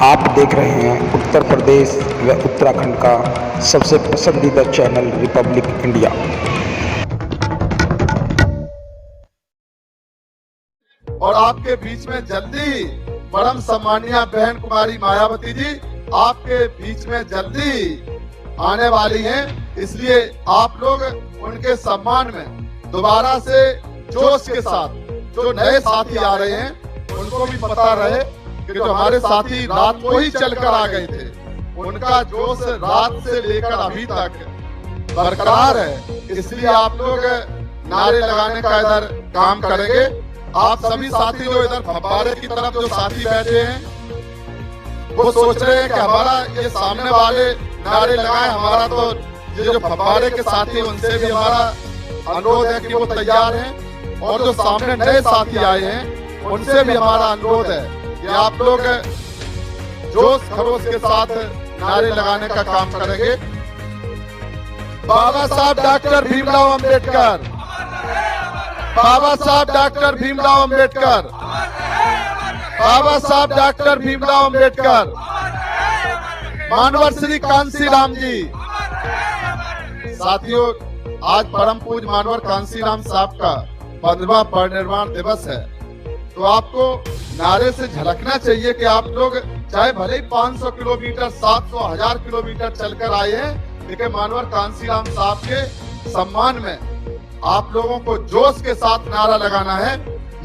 आप देख रहे हैं उत्तर प्रदेश व उत्तराखंड का सबसे पसंदीदा चैनल रिपब्लिक इंडिया। और आपके बीच में जल्दी ही परम सम्मानीय बहन कुमारी मायावती जी आपके बीच में जल्दी आने वाली हैं। इसलिए आप लोग उनके सम्मान में दोबारा से जोश के साथ जो नए साथी आ रहे हैं उनको भी पता रहे कि जो हमारे साथी रात को ही चलकर आ गए थे उनका जोश रात से लेकर अभी तक बरकरार है। इसलिए आप लोग नारे लगाने का इधर काम करेंगे। आप सभी साथी जो इधर फव्वारे की तरफ जो साथी बैठे हैं वो सोच रहे हैं कि हमारा ये सामने वाले नारे लगाए, हमारा तो ये जो फव्वारे के साथी उनसे भी हमारा अनुरोध है कि वो तैयार हैं, और जो सामने नए साथी आए हैं उनसे भी हमारा अनुरोध है कि आप लोग जोश खरोश के साथ नारे लगाने का काम करेंगे। बाबा साहब डॉक्टर भीमराव अंबेडकर, बाबा साहब डॉक्टर भीमराव अंबेडकर, बाबा साहब डॉक्टर भीमराव अंबेडकर, मानवर श्री कांसी राम जी। साथियों, आज परम पूज्य मानवर कांसी राम साहब का 15वां परिनिर्वाण दिवस है, तो आपको नारे से झलकना चाहिए कि आप लोग चाहे भले ही 500 किलोमीटर 700 1000 किलोमीटर चलकर आए हैं, लेकिन मानवर कांसी राम साहब के सम्मान में आप लोगों को जोश के साथ नारा लगाना है।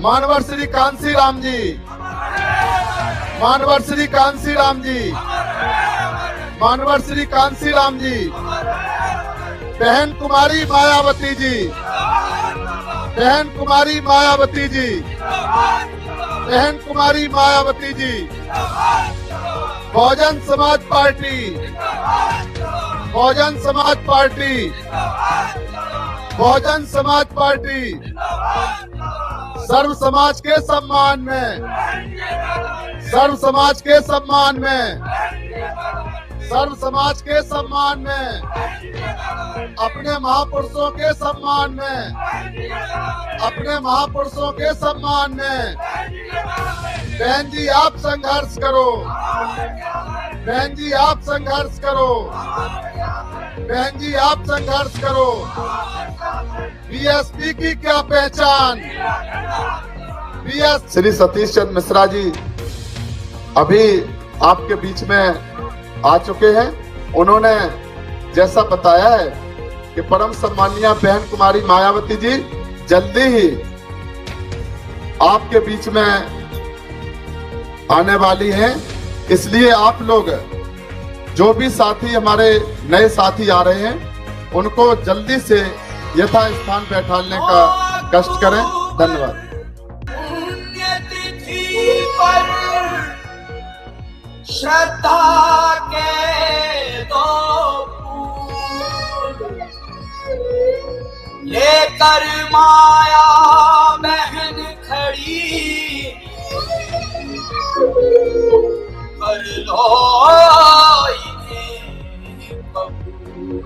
मानवर श्री कांसी राम जी, मानवर श्री कांसी राम जी, मानवर श्री कांसी राम जी, बहन कुमारी मायावती जी, बहन कुमारी मायावती जी, बहन कुमारी Mayawati ji, Bahujan Samaj party, Bahujan Samaj party, Bahujan Samaj party सर्व समाज के सम्मान में, सर्व समाज के सम्मान में, सर्व समाज के सम्मान में, अपने महापुरुषों के सम्मान में, अपने महापुरुषों के सम्मान में। बहन जी आप संघर्ष करो, बहन जी आप संघर्ष करो, बहन जी आप संघर्ष करो। बीएसपी की क्या पहचान, बीएस श्री सतीश चंद्र मिश्रा जी अभी आपके बीच में आ चुके हैं। उन्होंने जैसा बताया है कि परम सम्मानीय बहन कुमारी मायावती जी जल्दी ही आपके बीच में आने वाली हैं। इसलिए आप लोग जो भी साथी हमारे नए साथी आ रहे हैं उनको जल्दी से यथा स्थान बैठाने का कष्ट करें। धन्यवाद। श्रद्धा के दो लेकर माया बहन खड़ी कर लो इन्हें कबूल।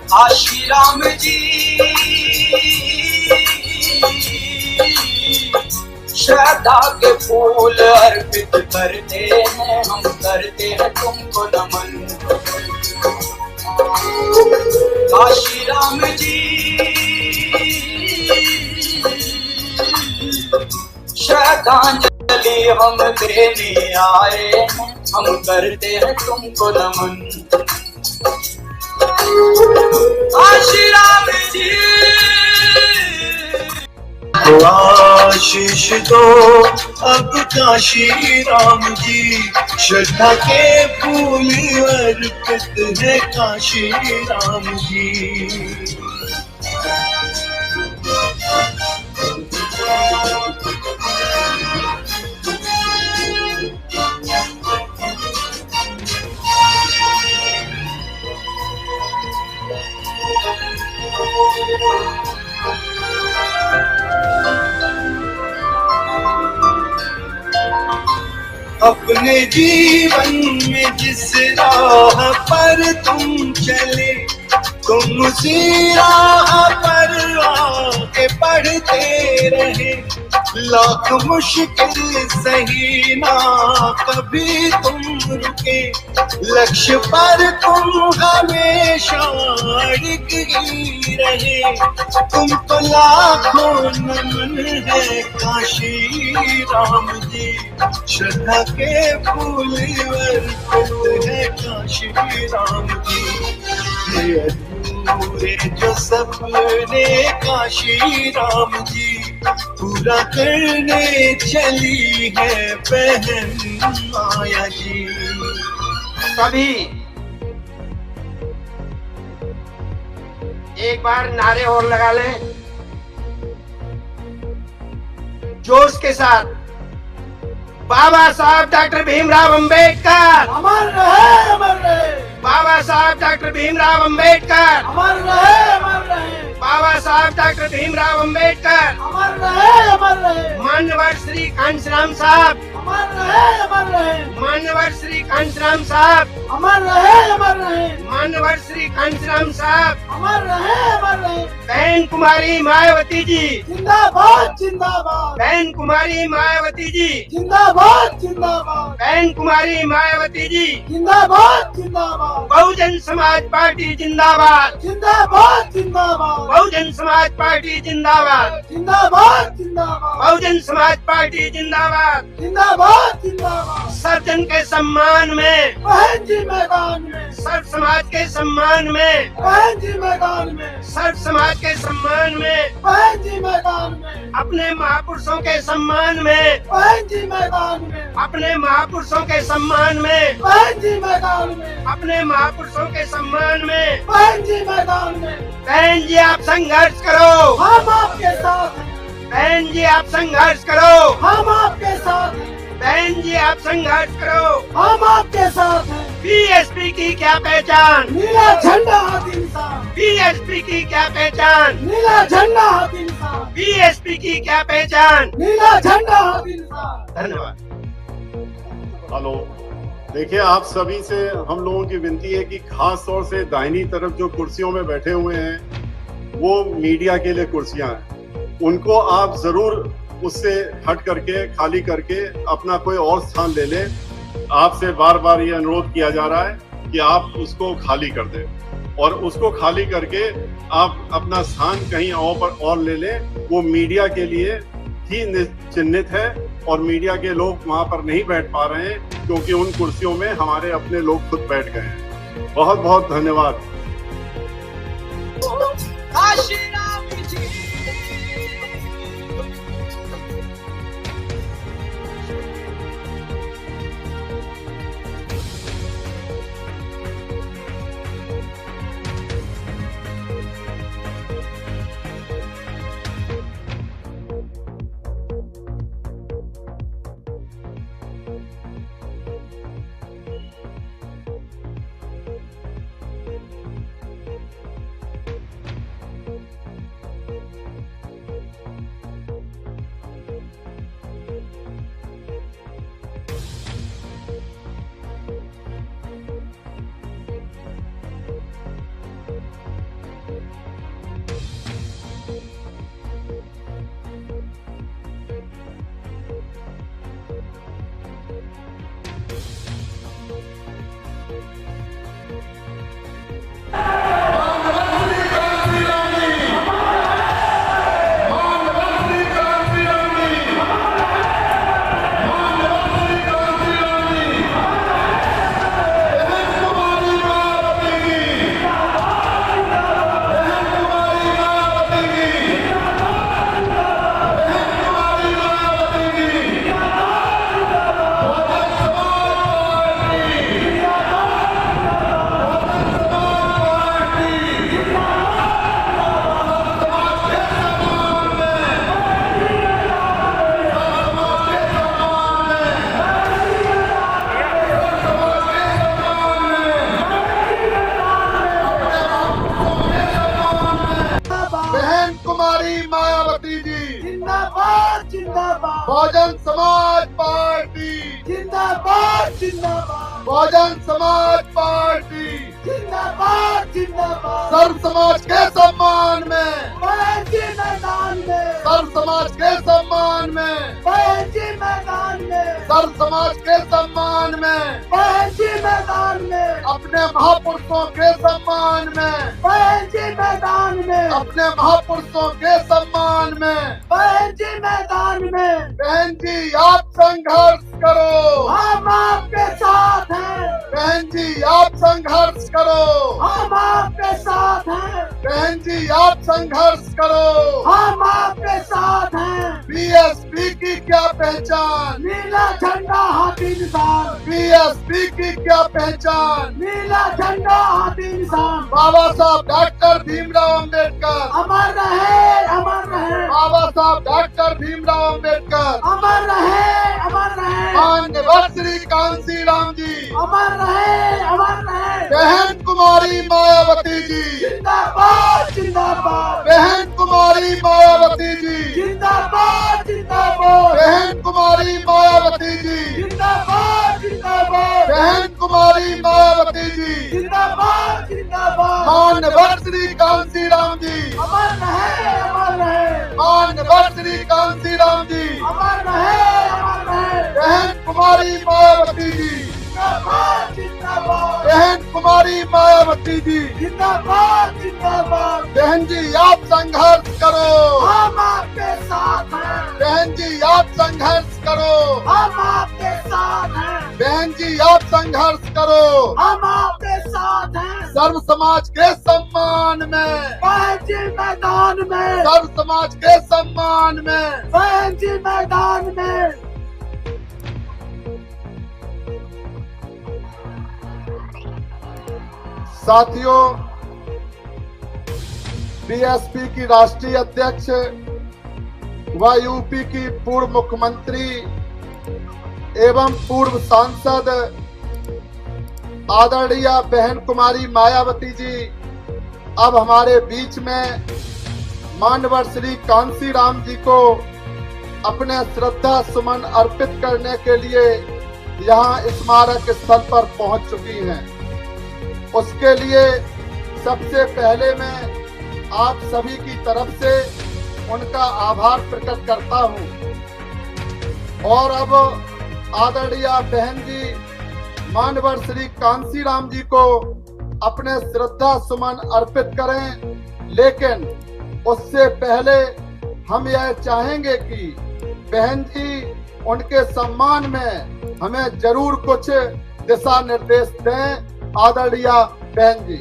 काशी राम जी श्रद्धा के फूल अर्पित करते हैं, हम करते हैं तुमको नमन। काशी राम जी श्रद्धांजलि हम देने आए हैं, हम करते हैं तुमको नमन। काशी राम जी आशीष दो अब काशी राम जी, श्रद्धा के फूल अर्पित है काशी राम जी। अपने जीवन में जिस राह पर तुम चले, तुम उसी राह पर आगे बढ़ते रहे। लाख मुश्किल सही ना कभी तुम रुके, लक्ष्य पर तुम हमेशा अड़िग ही रहे। तुम तो लाखों नमन है काशी राम जी, श्रद्धा के फूल अर्पित है काशी राम जी। ये अधूरे जो सपने काशी राम जी, पूरा करने चली है बहन माया जी। सभी एक बार नारे और लगा लें जोश के साथ। बाबा साहब डॉक्टर भीमराव अंबेडकर अमर रहे, अमर रहे। बाबा साहब डॉक्टर भीमराव अंबेडकर अमर रहे, अमर रहे। बाबा साहब डॉक्टर भीमराव अंबेडकर अमर रहे, अमर रहे। मानवर श्री घनश्याम साहब, अमर रहे, अमर रहे। मानवर श्री घनश्याम साहब, अमर रहे, अमर रहे। मानवर श्री घनश्याम साहब, अमर रहे, अमर रहे। बहन कुमारी मायावती जी जिंदाबाद, जिंदाबाद। बहन कुमारी मायावती जी जिंदाबाद, जिंदाबाद। बहन कुमारी मायावती जी जिंदाबाद, जिंदाबाद। बहुजन समाज पार्टी जिंदाबाद, जिंदाबाद, जिंदाबाद। बहुजन समाज पार्टी जिंदाबाद, जिंदाबाद, जिंदाबाद। बहुजन समाज पार्टी जिंदाबाद। जिंदाबाद, जिंदाबाद। सर्जन के सम्मान में, बहन जी मैदान में, सर्व समाज के सम्मान में, बहन जी मैदान में, सर्व समाज के सम्मान में, बहन जी मैदान में, अपने महापुरुषों के सम्मान में, बहन जी मैदान में, अपने महापुरुषों के सम्मान में, बहन जी मैदान में, अपने महापुरुषों के सम्मान में। बहन जी मैदान में। बहन जी आप संघर्ष करो, हम आपके साथ हैं, बहन जी आप संघर्ष करो, हम आपके साथ हैं, बहन जी आप संघर्ष करो। हम आपके साथ हैं। बीएसपी की क्या पहचान, नीला झंडा हाथ इंसान, बीएसपी की क्या पहचान, नीला झंडा हाथ इंसान, बीएसपी की क्या पहचान। नीला झंडा हाथ इंसान। धन्यवाद। हेलो, देखिए आप सभी से हम लोगों की विनती है कि खास तौर से दाहिनी तरफ जो कुर्सियों में बैठे हुए हैं वो मीडिया के लिए कुर्सियां हैं, उनको आप जरूर उससे हट करके खाली करके अपना कोई और स्थान ले लें। आपसे बार बार ये अनुरोध किया जा रहा है कि आप उसको खाली कर दें और उसको खाली करके आप अपना स्थान कहीं और ले लें। वो मीडिया के लिए ही चिन्हित है और मीडिया के लोग वहां पर नहीं बैठ पा रहे हैं क्योंकि उन कुर्सियों में हमारे अपने लोग खुद बैठ गए हैं। बहुत बहुत धन्यवाद। काशी राम जी। मायावती जी जिंदाबाद, जिंदाबाद। बहुजन समाज पार्टी जिंदाबाद। जिंदाबाद जिंदाबाद बहुजन समाज पार्टी जिंदाबाद जिंदाबाद सर्व समाज के सम्मान में, बहन जी मैदान में, सर्व समाज के सम्मान में, बहन जी मैदान में, सर्व समाज के सम्मान में, बहन जी मैदान में, अपने महापुरुषों के सम्मान में, बहन जी मैदान में, अपने महापुरुषों के सम्मान में। बहन जी मैदान में। बहन जी आप संघर्ष करो, हम आपके साथ हैं, बहन जी आप संघर्ष करो, हम आपके साथ हैं, बहन जी आप संघर्ष करो। हम आपके साथ हैं। बीएसपी की क्या पहचान, नीला झंडा हाथी निशान, बीएसपी की क्या पहचान, नीला झंडा हाथी निशान। बाबा साहब डॉक्टर भीमराव अंबेडकर, अमर रहे, अमर रहे, बाबा साहब डॉक्टर भीमराव अंबेडकर, अमर रहे, अमर रहे, माननीय श्री कांसी राम जी, अमर रहे, अमर रहे। बहन कुमारी मायावती जी, जिंदाबाद जिंदाबाद, बहन कुमारी मायावती जी, जिंदाबाद जिंदाबाद, बहन कुमारी मायावती जी, जिंदाबाद जिंदाबाद, बहन कुमारी मायावती जी, जिंदाबाद जिंदाबाद। माननीय श्री कांसी राम जी, अमर रहे, अमर रहे, माननीय श्री कांसी राम जी, अमर रहे, अमर रहे। बहन कुमारी मायावती जी, जिंदाबाद जिंदाबाद, बहन कुमारी मायावती जी। जिंदाबाद जिंदाबाद। बहन जी आप संघर्ष करो, हम आपके साथ हैं, बहन जी आप संघर्ष करो, हम आपके साथ हैं, बहन जी आप संघर्ष करो। हम आपके साथ हैं। सर्व समाज के सम्मान में, बहन जी मैदान में, सर्व समाज के सम्मान में। बहन जी मैदान में। साथियों, बीएसपी की राष्ट्रीय अध्यक्ष व यूपी की पूर्व मुख्यमंत्री एवं पूर्व सांसद आदरणीय बहन कुमारी मायावती जी अब हमारे बीच में माननीय श्री कांसी राम जी को अपने श्रद्धा सुमन अर्पित करने के लिए यहाँ स्मारक स्थल पर पहुंच चुकी हैं। उसके लिए सबसे पहले मैं आप सभी की तरफ से उनका आभार प्रकट करता हूं। और अब आदरणीय बहन जी माननीय श्री कांसी राम जी को अपने श्रद्धा सुमन अर्पित करें, लेकिन उससे पहले हम यह चाहेंगे कि बहन जी उनके सम्मान में हमें जरूर कुछ दिशा निर्देश दें। आदरणीय बहन जी।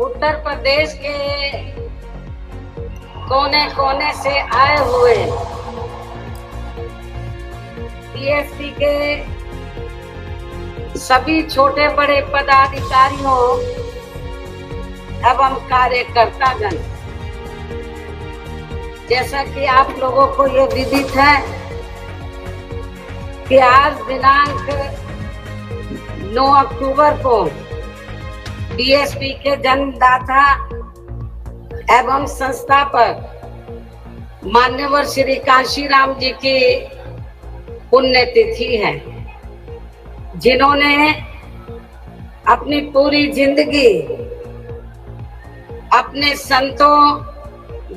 उत्तर प्रदेश के कोने कोने से आए हुए बीएसपी के सभी छोटे बड़े पदाधिकारियों एवं कार्यकर्तागण, जैसा कि आप लोगों को ये विदित है कि आज दिनांक 9 अक्टूबर को बीएसपी के जन्मदाता एवं संस्थापक मान्यवर श्री कांशीराम जी की पुण्यतिथि है, जिन्होंने अपनी पूरी जिंदगी अपने संतों,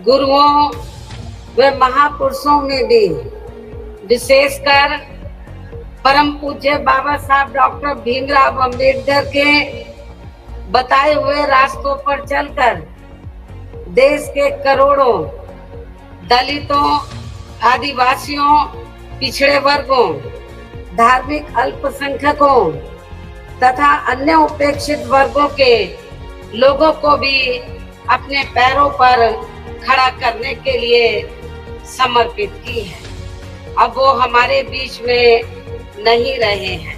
गुरुओं व महापुरुषों में भी विशेषकर परम पूज्य बाबा साहब डॉक्टर भीमराव अंबेडकर के बताए हुए रास्तों पर चलकर देश के करोड़ों दलितों, आदिवासियों, पिछड़े वर्गों, धार्मिक अल्पसंख्यकों तथा अन्य उपेक्षित वर्गों के लोगों को भी अपने पैरों पर खड़ा करने के लिए समर्पित की है। अब वो हमारे बीच में नहीं रहे हैं।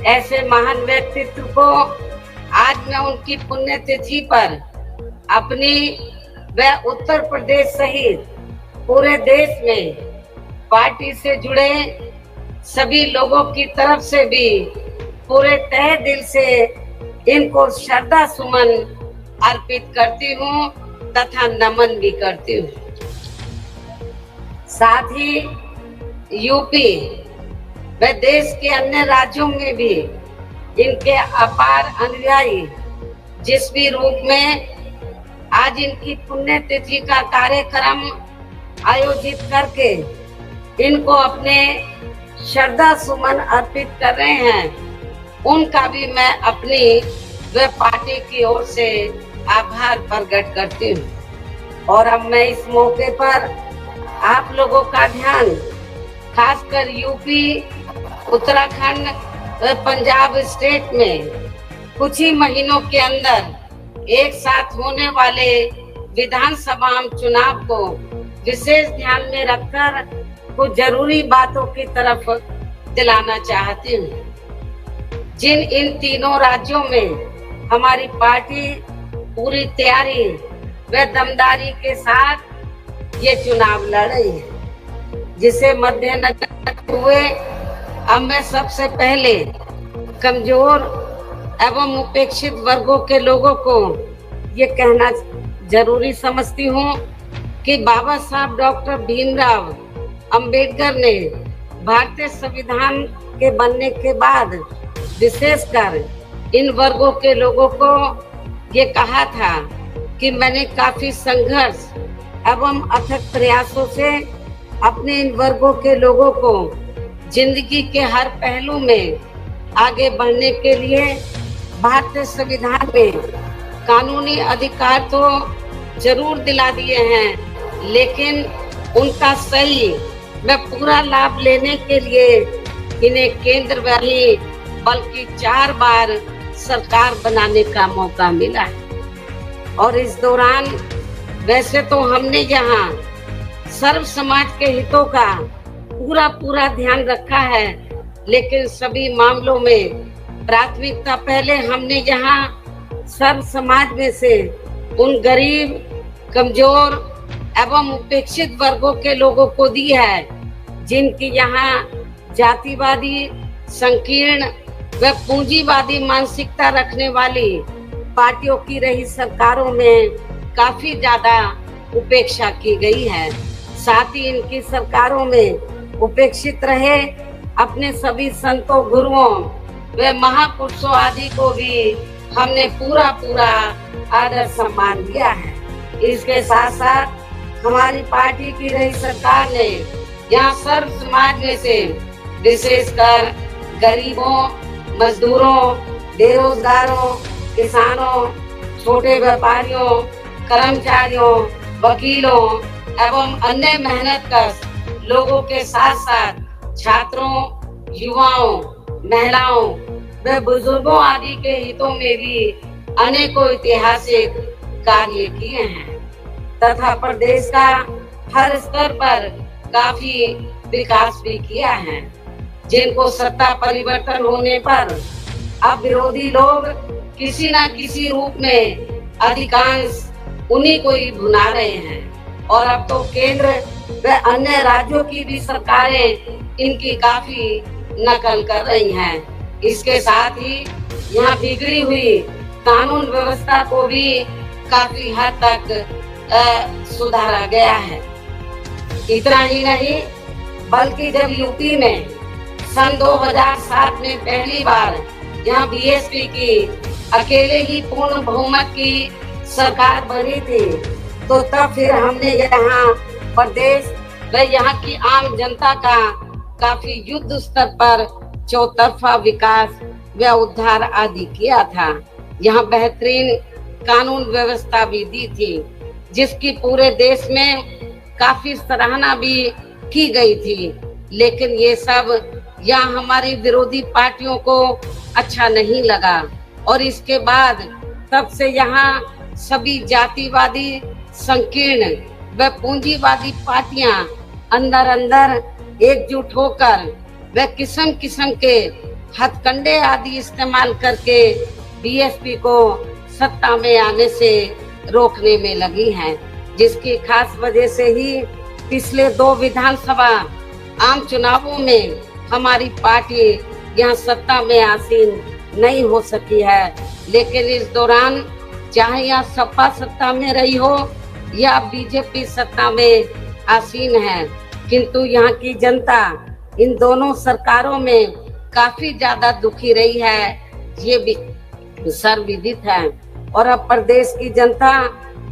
ऐसे महान व्यक्तित्व को आज मैं उनकी पुण्यतिथि पर अपनी व उत्तर प्रदेश सहित पूरे देश में पार्टी से जुड़े सभी लोगों की तरफ से भी पूरे तहे दिल से इनको श्रद्धा सुमन अर्पित करती हूँ तथा नमन भी करती हूँ। साथ ही यूपी व देश के अन्य राज्यों में भी इनके अपार अनुयायी जिस भी रूप में आज इनकी पुण्यतिथि का कार्यक्रम आयोजित करके इनको अपने श्रद्धा सुमन अर्पित कर रहे हैं, उनका भी मैं अपनी व पार्टी की ओर से आभार प्रकट करती हूँ। और अब मैं इस मौके पर आप लोगों का ध्यान खासकर यूपी, उत्तराखंड व पंजाब स्टेट में कुछ ही महीनों के अंदर एक साथ होने वाले विधानसभा चुनाव को विशेष ध्यान में रखकर कुछ जरूरी बातों की तरफ दिलाना चाहती हूँ। जिन इन तीनों राज्यों में हमारी पार्टी पूरी तैयारी व दमदारी के साथ ये चुनाव लड़ रही है, जिसे मद्देनजर हुए अब मैं सबसे पहले कमजोर एवं उपेक्षित वर्गों के लोगों को ये कहना जरूरी समझती हूँ कि बाबा साहब डॉक्टर भीमराव अंबेडकर ने भारतीय संविधान के बनने के बाद विशेषकर इन वर्गों के लोगों को ये कहा था कि मैंने काफी संघर्ष एवं अथक प्रयासों से अपने इन वर्गों के लोगों को जिंदगी के हर पहलू में आगे बढ़ने के लिए भारतीय संविधान में कानूनी अधिकार तो जरूर दिला दिए हैं, लेकिन उनका सही व पूरा लाभ लेने के लिए इन्हें केंद्र में ही बल्कि 4 बार सरकार बनाने का मौका मिला है। और इस दौरान वैसे तो हमने यहाँ सर्व समाज के हितों का पूरा ध्यान रखा है, लेकिन सभी मामलों में प्राथमिकता पहले हमने यहाँ सर्व समाज में से उन गरीब, कमजोर एवं उपेक्षित वर्गों के लोगों को दी है, जिनकी यहाँ जातिवादी, संकीर्ण व पूंजीवादी मानसिकता रखने वाली पार्टियों की रही सरकारों में काफी ज्यादा उपेक्षा की गई है। साथ ही इनकी सरकारों में उपेक्षित रहे अपने सभी संतों, गुरुओं व महापुरुषों आदि को भी हमने पूरा आदर सम्मान दिया है। इसके साथ साथ हमारी पार्टी की रही सरकार ने यहाँ सर्व समाज में से विशेषकर गरीबों, मजदूरों, बेरोजगारों, किसानों, छोटे व्यापारियों, कर्मचारियों, वकीलों एवं अन्य मेहनतकश लोगों के साथ साथ छात्रों, युवाओं, महिलाओं व बुजुर्गों आदि के हितों में भी अनेकों ऐतिहासिक कार्य किए हैं तथा प्रदेश का हर स्तर पर काफी विकास भी किया है, जिनको सत्ता परिवर्तन होने पर अब विरोधी लोग किसी न किसी रूप में अधिकांश उन्हीं को ही भुना रहे हैं। और अब तो केंद्र व अन्य राज्यों की भी सरकारें इनकी काफी नकल कर रही हैं। इसके साथ ही यहाँ बिगड़ी हुई कानून व्यवस्था को भी काफी हद तक सुधारा गया है। इतना ही नहीं बल्कि जब यूपी में सन 2007 में पहली बार यहाँ बीएसपी की अकेले ही पूर्ण बहुमत की सरकार बनी थी, तो तब फिर हमने यहाँ प्रदेश व यहाँ की आम जनता का काफी युद्ध स्तर पर चौतरफा विकास व उद्धार आदि किया था। यहाँ बेहतरीन कानून व्यवस्था भी दी थी, जिसकी पूरे देश में काफी सराहना भी की गई थी। लेकिन ये सब यहाँ हमारी विरोधी पार्टियों को अच्छा नहीं लगा और इसके बाद तब से यहाँ सभी जातिवादी, संकीर्ण व पूंजीवादी पार्टियां अंदर एकजुट होकर व किस्म किस्म के हथकंडे आदि इस्तेमाल करके बीएसपी को सत्ता में आने से रोकने में लगी हैं, जिसकी खास वजह से ही पिछले 2 विधानसभा आम चुनावों में हमारी पार्टी यहाँ सत्ता में आसीन नहीं हो सकी है। लेकिन इस दौरान चाहे यहाँ सपा सत्ता में रही हो या बीजेपी सत्ता में आसीन है, किंतु यहाँ की जनता इन दोनों सरकारों में काफी ज्यादा दुखी रही है, ये भी सर्वविदित है। और अब प्रदेश की जनता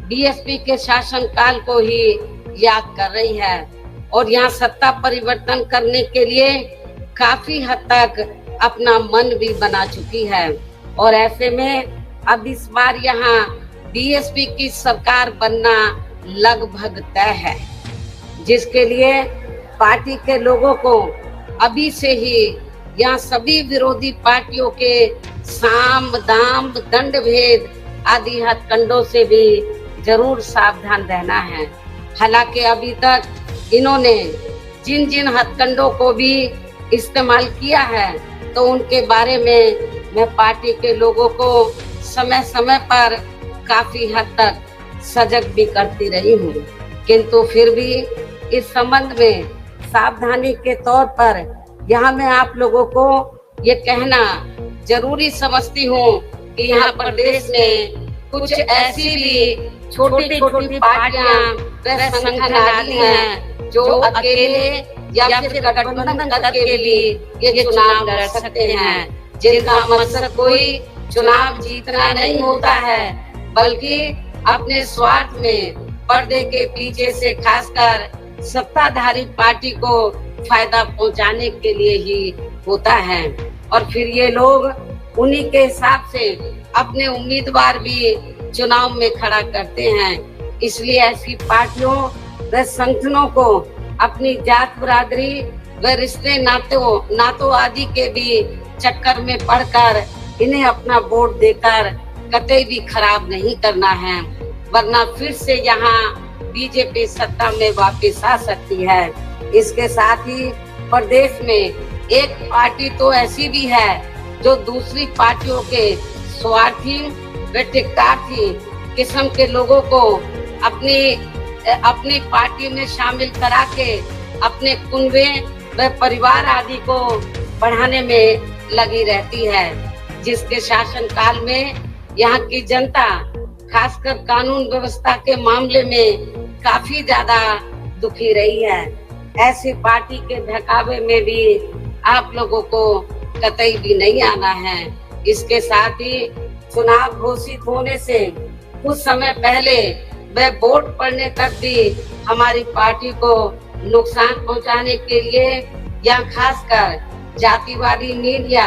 बीएसपी के शासनकाल को ही याद कर रही है और यहाँ सत्ता परिवर्तन करने के लिए काफी हद तक अपना मन भी बना चुकी है। और ऐसे में अब इस बार यहाँ बीएसपी की सरकार बनना लगभग तय है, जिसके लिए पार्टी के लोगों को अभी से ही यहाँ सभी विरोधी पार्टियों के साम दाम दंड भेद आदि हथकंडों से भी जरूर सावधान रहना है। हालांकि अभी तक इन्होंने जिन जिन हथकंडों को भी इस्तेमाल किया है तो उनके बारे में मैं पार्टी के लोगों को समय समय पर काफी हद तक सजग भी करती रही हूँ, किंतु फिर भी इस संबंध में सावधानी के तौर पर यहाँ मैं आप लोगों को ये कहना जरूरी समझती हूँ कि यहाँ प्रदेश में कुछ ऐसी भी छोटी छोटी पार्टियां व संगठन आदि हैं जो अकेले या फिर गठबंधन करके भी ये चुनाव लड़ सकते हैं, जिनका मकसद कोई चुनाव जीतना नहीं होता है, बल्कि अपने स्वार्थ में पर्दे के पीछे से खासकर सत्ताधारी पार्टी को फायदा पहुंचाने के लिए ही होता है। और फिर ये लोग उन्हीं के हिसाब से अपने उम्मीदवार भी चुनाव में खड़ा करते हैं। इसलिए ऐसी पार्टियों व संगठनों को अपनी जात बरादरी व रिश्ते नातों आदि के भी चक्कर में पड़कर इन्हें अपना वोट देकर कतई भी खराब नहीं करना है, वरना फिर से यहाँ बीजेपी सत्ता में वापस आ सकती है। इसके साथ ही प्रदेश में एक पार्टी तो ऐसी भी है जो दूसरी पार्टियों के स्वार्थी व टिकटार्थी किस्म के लोगों को अपनी पार्टी में शामिल करा के अपने कुनबे व परिवार आदि को बढ़ाने में लगी रहती है, जिसके शासन काल में यहाँ की जनता खासकर कानून व्यवस्था के मामले में काफी ज्यादा दुखी रही है। ऐसी पार्टी के बहकावे में भी आप लोगों को कतई भी नहीं आना है। इसके साथ ही चुनाव घोषित होने से कुछ समय पहले वह वोट पड़ने तक भी हमारी पार्टी को नुकसान पहुंचाने के लिए या खासकर जातिवादी मीडिया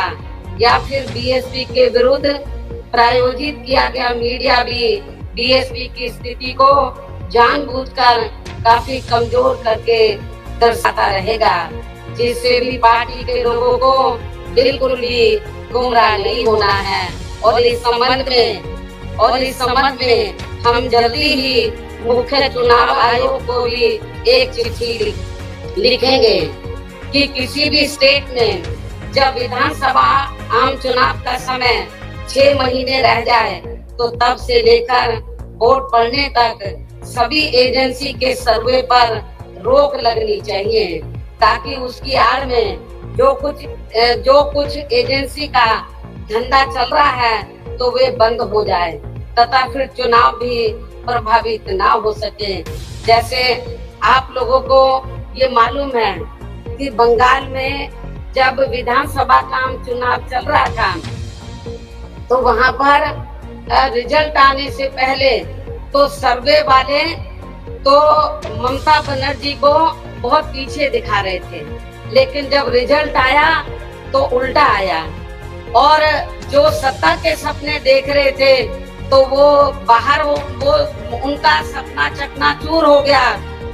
या फिर बीएसपी के विरुद्ध प्रायोजित किया गया मीडिया भी बीएसपी की स्थिति को जानबूझकर काफी कमजोर करके दर्शाता रहेगा, जिससे भी पार्टी के लोगों को बिल्कुल भी गुमराह नहीं होना है। और इस संबंध में हम जल्दी ही मुख्य चुनाव आयोग को भी एक चिट्ठी लिखेंगे कि किसी भी स्टेट में जब विधानसभा आम चुनाव का समय 6 महीने रह जाए तो तब से लेकर वोट पड़ने तक सभी एजेंसी के सर्वे पर रोक लगनी चाहिए, ताकि उसकी आड़ में जो कुछ एजेंसी का धंधा चल रहा है तो वे बंद हो जाए तथा फिर चुनाव भी प्रभावित ना हो सके। जैसे आप लोगों को ये मालूम है कि बंगाल में जब विधानसभा का आम चुनाव चल रहा था तो वहां पर रिजल्ट आने से पहले तो सर्वे वाले तो ममता बनर्जी को बहुत पीछे दिखा रहे थे, लेकिन जब रिजल्ट आया तो उल्टा आया और जो सत्ता के सपने देख रहे थे तो वो उनका सपना चकनाचूर हो गया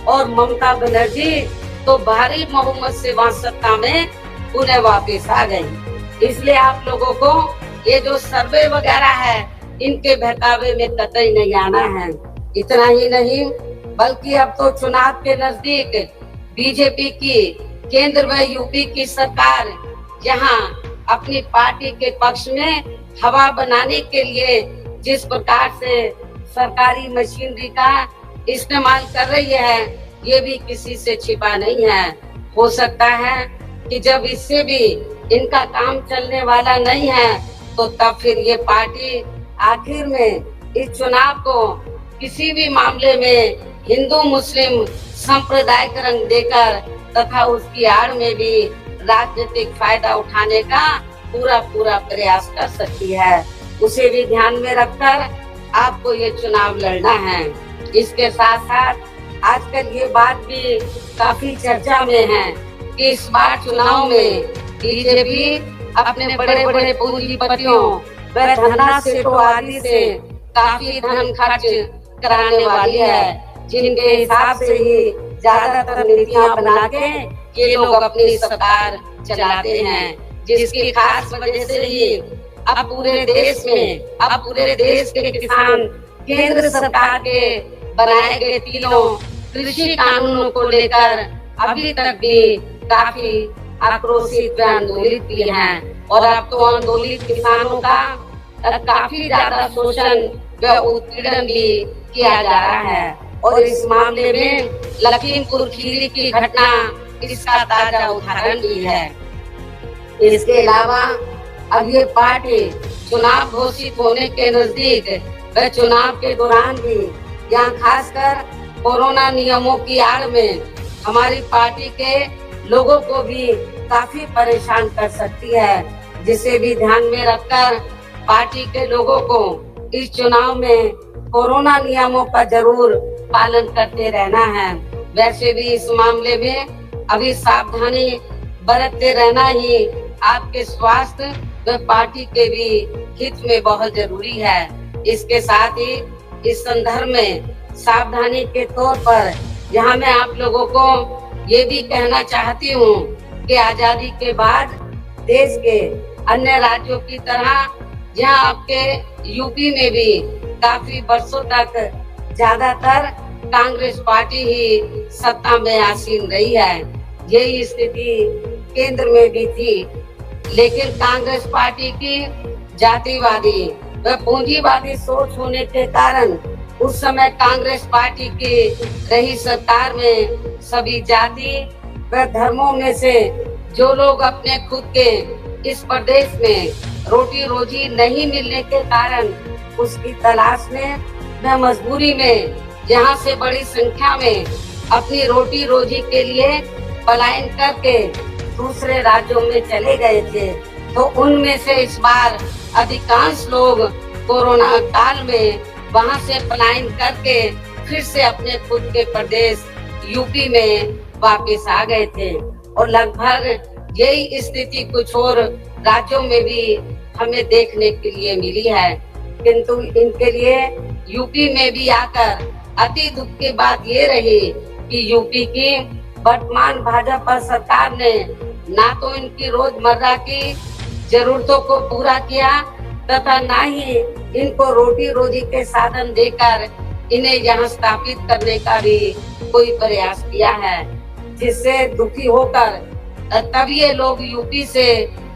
और ममता बनर्जी तो भारी बहुमत से वहां सत्ता में पुनः वापस आ गई। इसलिए आप लोगों को ये जो सर्वे वगैरह है इनके बहकावे में कतई नहीं आना है। इतना ही नहीं बल्कि अब तो चुनाव के नजदीक बीजेपी की केंद्र व यूपी की सरकार यहाँ अपनी पार्टी के पक्ष में हवा बनाने के लिए जिस प्रकार से सरकारी मशीनरी का इस्तेमाल कर रही है ये भी किसी से छिपा नहीं है। हो सकता है कि जब इससे भी इनका काम चलने वाला नहीं है, तो तब फिर ये पार्टी आखिर में इस चुनाव को किसी भी मामले में हिंदू मुस्लिम सांप्रदायिक रंग देकर तथा उसकी आड़ में भी राजनीतिक फायदा उठाने का पूरा प्रयास कर सकती है। उसे भी ध्यान में रखकर आपको ये चुनाव लड़ना है। इसके साथ साथ आजकल ये बात भी काफी चर्चा में है कि इस बार चुनाव में बीजेपी अपने बड़े बड़े पूंजीपतियों व धनराज सेठों आदि से काफी धन खर्च कराने वाली है, जिनके हिसाब से ही ज्यादातर नीतियां बना के ये लोग अपनी सरकार चलाते हैं, जिसकी खास वजह से ही अब पूरे देश के किसान केंद्र सरकार के बनाए गए तीनों कृषि कानूनों को लेकर अभी तक भी काफी आक्रोशित व आंदोलित भी हैं, और अब तो आंदोलित किसानों का काफी ज्यादा शोषण व उत्पीड़न भी किया जा रहा है। और इस मामले में लखीमपुर खीरी की घटना इसका ताजा उदाहरण भी है। इसके अलावा अब ये पार्टी चुनाव घोषित होने के नजदीक व चुनाव के दौरान भी यहाँ खासकर कोरोना नियमों की आड़ में हमारी पार्टी के लोगों को भी काफी परेशान कर सकती है, जिसे भी ध्यान में रखकर पार्टी के लोगों को इस चुनाव में कोरोना नियमों का जरूर पालन करते रहना है। वैसे भी इस मामले में अभी सावधानी बरतते रहना ही आपके स्वास्थ्य व पार्टी के भी हित में बहुत जरूरी है। इसके साथ ही इस संदर्भ में सावधानी के तौर पर यहाँ मैं आप लोगों को ये भी कहना चाहती हूँ कि आजादी के बाद देश के अन्य राज्यों की तरह जहाँ आपके यूपी में भी काफी वर्षों तक ज्यादातर कांग्रेस पार्टी ही सत्ता में आसीन रही है। यही स्थिति केंद्र में भी थी, लेकिन कांग्रेस पार्टी की जातिवादी व पूंजीवादी सोच होने के कारण उस समय कांग्रेस पार्टी की रही सरकार में सभी जाति व धर्मों में से जो लोग अपने खुद के इस प्रदेश में रोटी रोजी नहीं मिलने के कारण उसकी तलाश में व मजबूरी में यहाँ से बड़ी संख्या में अपनी रोटी रोजी के लिए पलायन करके दूसरे राज्यों में चले गए थे। तो उनमें से इस बार अधिकांश लोग कोरोना काल में वहां से पलायन करके फिर से अपने खुद के प्रदेश यूपी में वापस आ गए थे, और लगभग यही स्थिति कुछ और राज्यों में भी हमें देखने के लिए मिली है। किंतु इनके लिए यूपी में भी आकर अति दुख की बात ये रही कि यूपी की वर्तमान भाजपा सरकार ने ना तो इनकी रोजमर्रा की जरूरतों को पूरा किया तथा ना ही इनको रोटी रोजी के साधन देकर इन्हें यहाँ स्थापित करने का भी कोई प्रयास किया है, जिससे दुखी होकर तब ये लोग यूपी से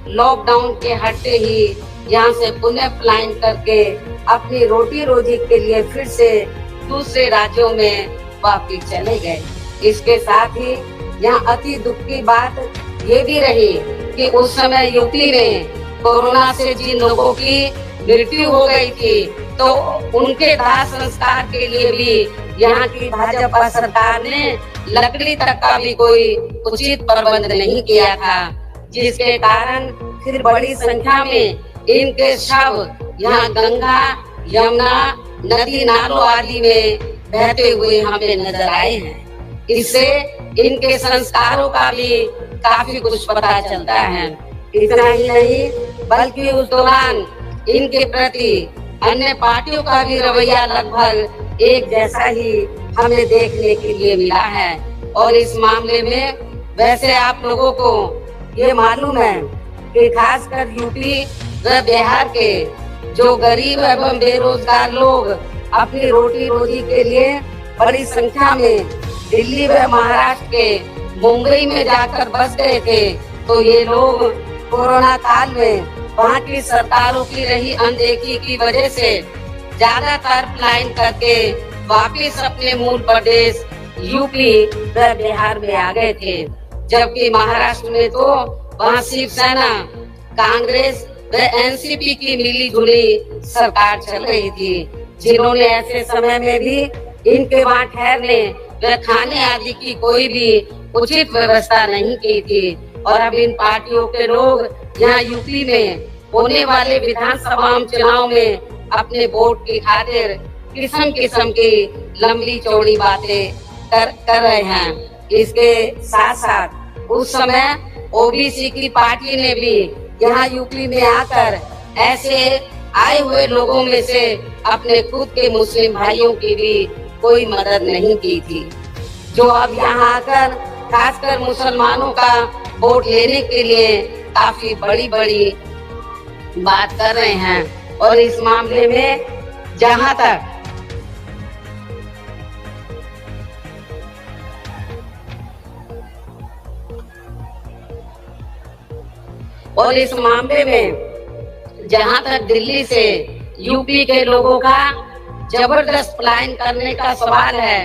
लॉकडाउन के हटते ही यहाँ से पुनः पलायन करके अपनी रोटी रोजी के लिए फिर से दूसरे राज्यों में वापिस चले गए। इसके साथ ही यहाँ अति दुख की बात ये भी रही कि उस समय यूपी में कोरोना से जिन लोगों की मृत्यु हो गई थी, तो उनके दाह संस्कार के लिए भी यहाँ की भाजपा सरकार ने लकड़ी तक का भी कोई उचित प्रबंध नहीं किया था, जिसके कारण फिर बड़ी संख्या में इनके शव यहाँ गंगा यमुना नदी नालों आदि में बहते हुए हमें नजर आए हैं। इससे इनके संस्कारों का भी काफी कुछ पता चलता है। इतना ही नहीं बल्कि उस दौरान इनके प्रति अन्य पार्टियों का भी रवैया लगभग एक जैसा ही हमें देखने के लिए मिला है। और इस मामले में वैसे आप लोगों को ये मालूम है कि खासकर यूपी व बिहार के जो गरीब एवं बेरोजगार लोग अपनी रोटी रोजी के लिए बड़ी संख्या में दिल्ली व महाराष्ट्र के मुंबई में जाकर बस गए थे, तो ये लोग कोरोना काल में वहाँ की सरकारों की रही अनदेखी की वजह से ज्यादातर पलायन करके वापिस अपने मूल प्रदेश यूपी व बिहार में आ गए थे, जबकि महाराष्ट्र में तो वहाँ शिवसेना, कांग्रेस व एनसीपी की मिली जुली सरकार चल रही थी, जिन्होंने ऐसे समय में भी इनके वहाँ ठहरने व खाने आदि की कोई भी उचित व्यवस्था नहीं की थी। और अब इन पार्टियों के लोग यहाँ यूपी में होने वाले विधानसभा चुनाव में अपने वोट की खातिर किस्म किस्म की लंबी चौड़ी बातें कर रहे हैं। इसके साथ साथ उस समय ओबीसी की पार्टी ने भी यहाँ यूपी में आकर ऐसे आए हुए लोगों में से अपने खुद के मुस्लिम भाइयों की भी कोई मदद नहीं की थी, जो अब यहाँ आकर खासकर मुसलमानों का वोट लेने के लिए काफी बड़ी बड़ी बात कर रहे हैं। और इस मामले में जहां तक दिल्ली से यूपी के लोगों का जबरदस्त पलायन करने का सवाल है,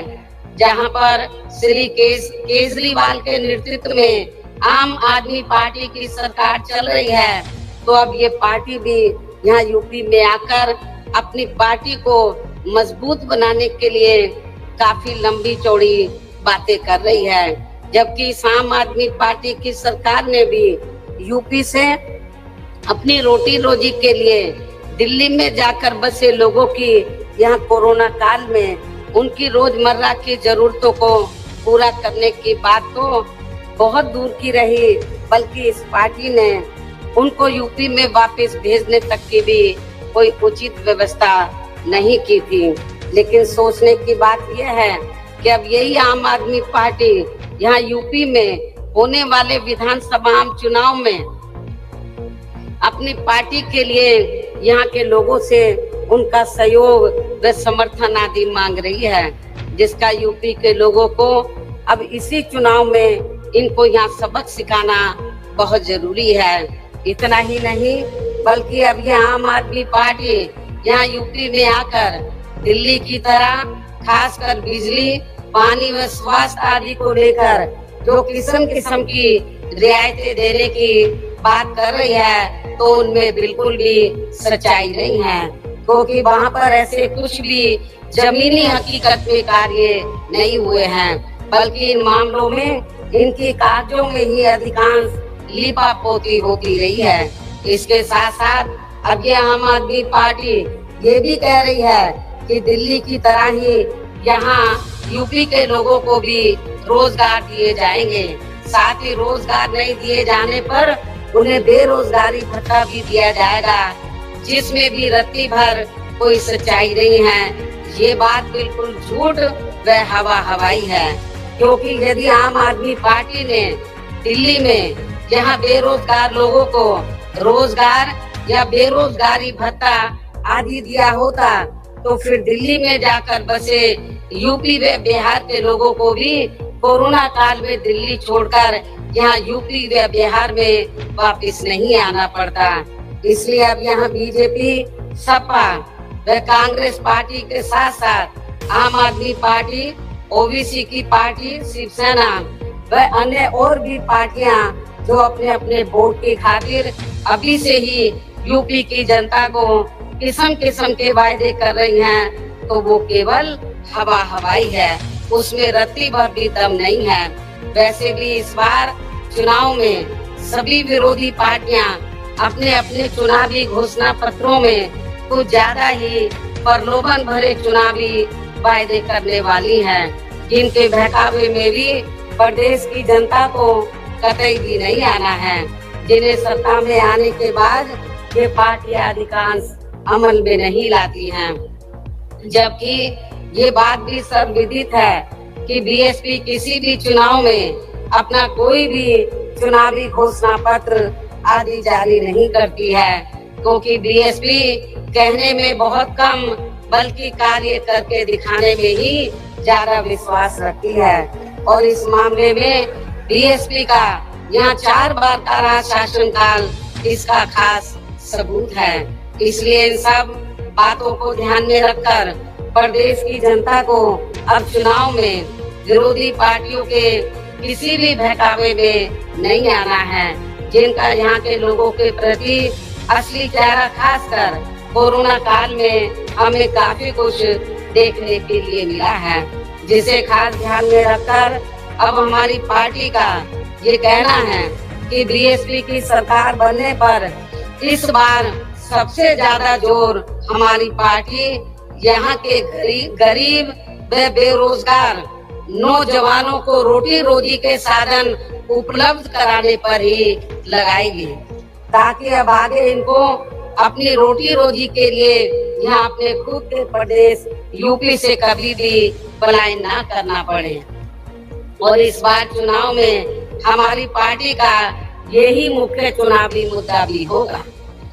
जहां पर श्री केजरीवाल के नेतृत्व में आम आदमी पार्टी की सरकार चल रही है, तो अब ये पार्टी भी यहाँ यूपी में आकर अपनी पार्टी को मजबूत बनाने के लिए काफी लंबी चौड़ी बातें कर रही है। जबकि आम आदमी पार्टी की सरकार ने भी यूपी से अपनी रोटी रोजी के लिए दिल्ली में जाकर बसे लोगों की यहाँ कोरोना काल में उनकी रोजमर्रा की जरूरतों को पूरा करने की बात तो बहुत दूर की रही, बल्कि इस पार्टी ने उनको यूपी में वापस भेजने तक की भी कोई उचित व्यवस्था नहीं की थी। लेकिन सोचने की बात यह है कि अब यही आम आदमी पार्टी यहाँ यूपी में होने वाले विधानसभा चुनाव में अपनी पार्टी के लिए यहाँ के लोगों से उनका सहयोग व समर्थन आदि मांग रही है, जिसका यूपी के लोगों को अब इसी चुनाव में इनको यहाँ सबक सिखाना बहुत जरूरी है। इतना ही नहीं, बल्कि अब ये आम आदमी पार्टी यहाँ यूपी में आकर दिल्ली की तरह खासकर बिजली, पानी व स्वास्थ्य आदि को लेकर जो किस्म किस्म की रियायतें देने की बात कर रही है, तो उनमें बिल्कुल भी सच्चाई नहीं है, क्योंकि वहाँ पर ऐसे कुछ भी जमीनी हकीकत में कार्य नहीं हुए हैं, बल्कि इन मामलों में इनकी कार्यों में ही अधिकांश लीपापोती होती रही है। इसके साथ साथ अब ये आम आदमी पार्टी ये भी कह रही है कि दिल्ली की तरह ही यहाँ यूपी के लोगों को भी रोजगार दिए जाएंगे, साथ ही रोजगार नहीं दिए जाने पर उन्हें बेरोजगारी भत्ता भी दिया जाएगा, जिसमें भी रत्ती भर कोई सच्चाई नहीं है। ये बात बिल्कुल झूठ व हवाई है, क्योंकि यदि आम आदमी पार्टी ने दिल्ली में यहाँ बेरोजगार लोगों को रोजगार या बेरोजगारी भत्ता आदि दिया होता, तो फिर दिल्ली में जाकर बसे यूपी व बिहार के लोगों को भी कोरोना काल में दिल्ली छोड़कर यहाँ यूपी व बिहार में वापस नहीं आना पड़ता। इसलिए अब यहाँ बीजेपी, सपा व कांग्रेस पार्टी के साथ साथ आम आदमी पार्टी, ओबीसी की पार्टी, शिवसेना व अन्य और भी पार्टियां जो अपने अपने वोट की खातिर अभी से ही यूपी की जनता को किस्म किस्म के वायदे कर रही हैं, तो वो केवल हवाई है, उसमें रत्ती भर भी दम नहीं है। वैसे भी इस बार चुनाव में सभी विरोधी पार्टियां अपने अपने चुनावी घोषणा पत्रों में कुछ ज्यादा ही प्रलोभन भरे चुनावी वायदे करने वाली हैं, जिनके बहकावे में भी प्रदेश की जनता को कतई भी नहीं आना है, जिन्हें सत्ता में आने के बाद ये पार्टियां अधिकांश अमल में नहीं लाती हैं। जबकि ये बात भी सर्वविदित है कि बीएसपी किसी भी चुनाव में अपना कोई भी चुनावी घोषणा पत्र आदि जारी नहीं करती है, क्योंकि बीएसपी कहने में बहुत कम बल्कि कार्य करके दिखाने में ही ज्यादा विश्वास रखती है। और इस मामले में बीएसपी का यहाँ 4 बार का राज शासनकाल इसका खास सबूत है। इसलिए इन सब बातों को ध्यान में रखकर प्रदेश की जनता को अब चुनाव में विरोधी पार्टियों के किसी भी बहकावे में नहीं आना है। जिनका यहाँ के लोगों के प्रति असली चेहरा खासकर कोरोना काल में हमें काफी कुछ देखने के लिए मिला है, जिसे खास ध्यान में रखकर अब हमारी पार्टी का ये कहना है कि बीएसपी की सरकार बनने पर इस बार सबसे ज्यादा जोर हमारी पार्टी यहाँ के गरीब व बेरोजगार नौजवानों को रोटी रोजी के साधन उपलब्ध कराने पर ही लगाएगी, ताकि अब आगे इनको अपनी रोटी रोजी के लिए यहाँ अपने खुद के प्रदेश यूपी से कभी भी पलायन ना करना पड़े। और इस बार चुनाव में हमारी पार्टी का यही मुख्य चुनावी मुद्दा भी होगा।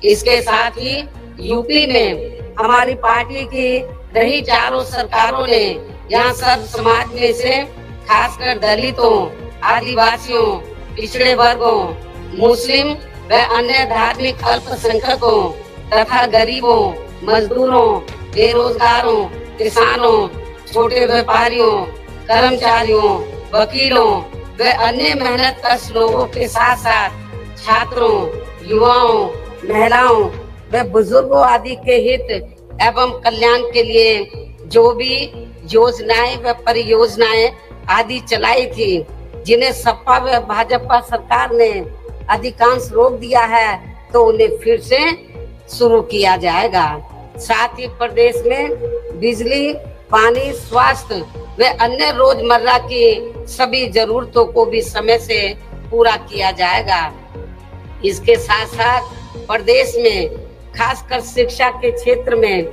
इसके साथ ही यूपी में हमारी पार्टी की रही चारों सरकारों ने यहाँ सब समाज में से खासकर दलितों, आदिवासियों, पिछड़े वर्गों, मुस्लिम व अन्य धार्मिक अल्पसंख्यकों तथा गरीबों, मजदूरों, बेरोजगारों, किसानों, छोटे व्यापारियों, कर्मचारियों, वकीलों व अन्य मेहनतकश लोगों के साथ साथ छात्रों, युवाओं, महिलाओं व बुजुर्गों आदि के हित एवं कल्याण के लिए जो भी योजनाएं व परियोजनाएं आदि चलाई थी, जिन्हें सपा व भाजपा सरकार ने अधिकांश रोक दिया है, तो उन्हें फिर से शुरू किया जाएगा। साथ ही प्रदेश में बिजली, पानी, स्वास्थ्य व अन्य रोजमर्रा की सभी जरूरतों को भी समय से पूरा किया जाएगा। इसके साथ साथ प्रदेश में खासकर शिक्षा के क्षेत्र में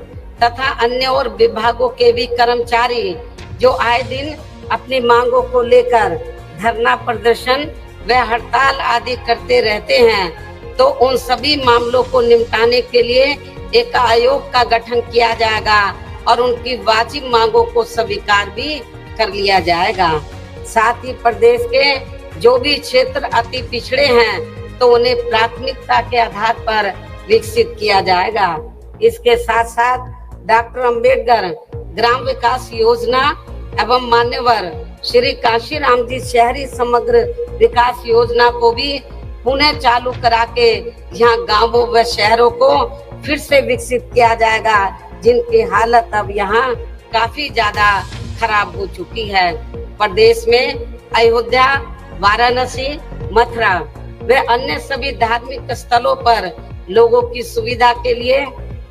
तथा अन्य और विभागों के भी कर्मचारी जो आए दिन अपनी मांगों को लेकर धरना प्रदर्शन व हड़ताल आदि करते रहते हैं, तो उन सभी मामलों को निपटाने के लिए एक आयोग का गठन किया जाएगा और उनकी वाजिब मांगों को स्वीकार भी कर लिया जाएगा। साथ ही प्रदेश के जो भी क्षेत्र अति पिछड़े हैं, तो उन्हें प्राथमिकता के आधार पर विकसित किया जाएगा। इसके साथ साथ डॉक्टर अंबेडकर ग्राम विकास योजना एवं मान्यवर श्री काशीराम जी शहरी समग्र विकास योजना को भी पुनः चालू करा के यहाँ गांवों व शहरों को फिर से विकसित किया जाएगा, जिनकी हालत अब यहाँ काफी ज्यादा खराब हो चुकी है। प्रदेश में अयोध्या, वाराणसी, मथुरा व अन्य सभी धार्मिक स्थलों पर लोगों की सुविधा के लिए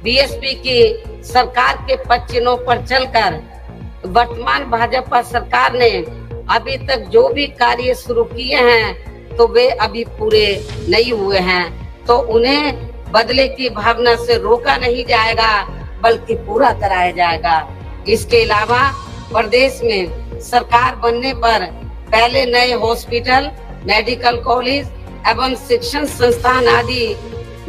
बीएसपी की सरकार के पद चिन्हों पर चलकर वर्तमान भाजपा सरकार ने अभी तक जो भी कार्य शुरू किए हैं, तो वे अभी पूरे नहीं हुए हैं, तो उन्हें बदले की भावना से रोका नहीं जाएगा, बल्कि पूरा कराया जाएगा। इसके अलावा प्रदेश में सरकार बनने पर पहले नए हॉस्पिटल, मेडिकल कॉलेज एवं शिक्षण संस्थान आदि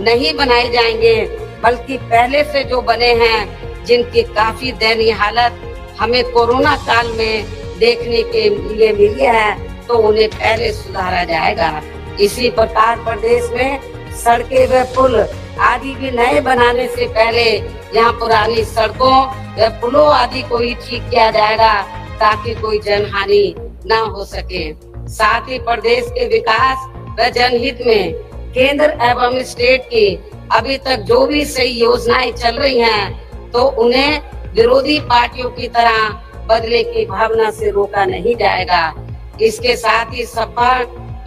नहीं बनाए जाएंगे, बल्कि पहले से जो बने हैं, जिनकी काफी दयनीय हालत हमें कोरोना काल में देखने के लिए मिली है, तो उन्हें पहले सुधारा जाएगा। इसी प्रकार प्रदेश में सड़कें व पुल आदि भी नए बनाने से पहले यहाँ पुरानी सड़कों व पुलों आदि को ही ठीक किया जाएगा, ताकि कोई जनहानि न हो सके। साथ ही प्रदेश के विकास व जनहित में केंद्र एवं स्टेट की अभी तक जो भी सही योजनाएं चल रही हैं, तो उन्हें विरोधी पार्टियों की तरह बदले की भावना से रोका नहीं जाएगा। इसके साथ ही सपा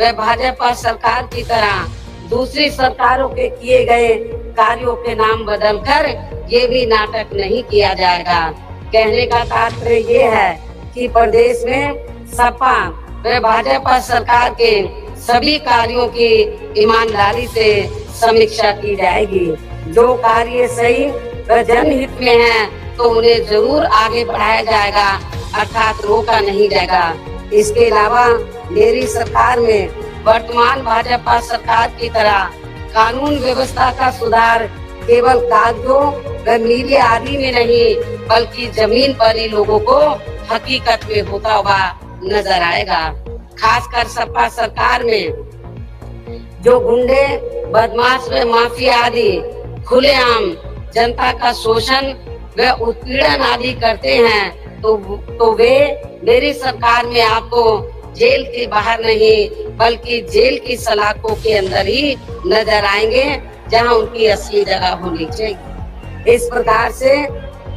व भाजपा सरकार की तरह दूसरी सरकारों के किए गए कार्यों के नाम बदलकर ये भी नाटक नहीं किया जाएगा। कहने का तात्पर्य ये है कि प्रदेश में सपा व भाजपा सरकार के सभी कार्यों की ईमानदारी से समीक्षा की जाएगी। जो कार्य सही व जनहित में है, तो उन्हें जरूर आगे बढ़ाया जाएगा, अर्थात रोका नहीं जाएगा। इसके अलावा मेरी सरकार में वर्तमान भाजपा सरकार की तरह कानून व्यवस्था का सुधार केवल कागजों व मीडिया आदि में नहीं, बल्कि जमीन पर ही लोगों को हकीकत में होता हुआ नजर आएगा। खासकर सपा सरकार में जो गुंडे, बदमाश व माफिया आदि खुलेआम जनता का शोषण व उत्पीड़न आदि करते हैं, तो वे मेरी सरकार में आपको जेल के बाहर नहीं, बल्कि जेल की सलाखों के अंदर ही नजर आएंगे, जहां उनकी असली जगह होनी चाहिए। इस प्रकार से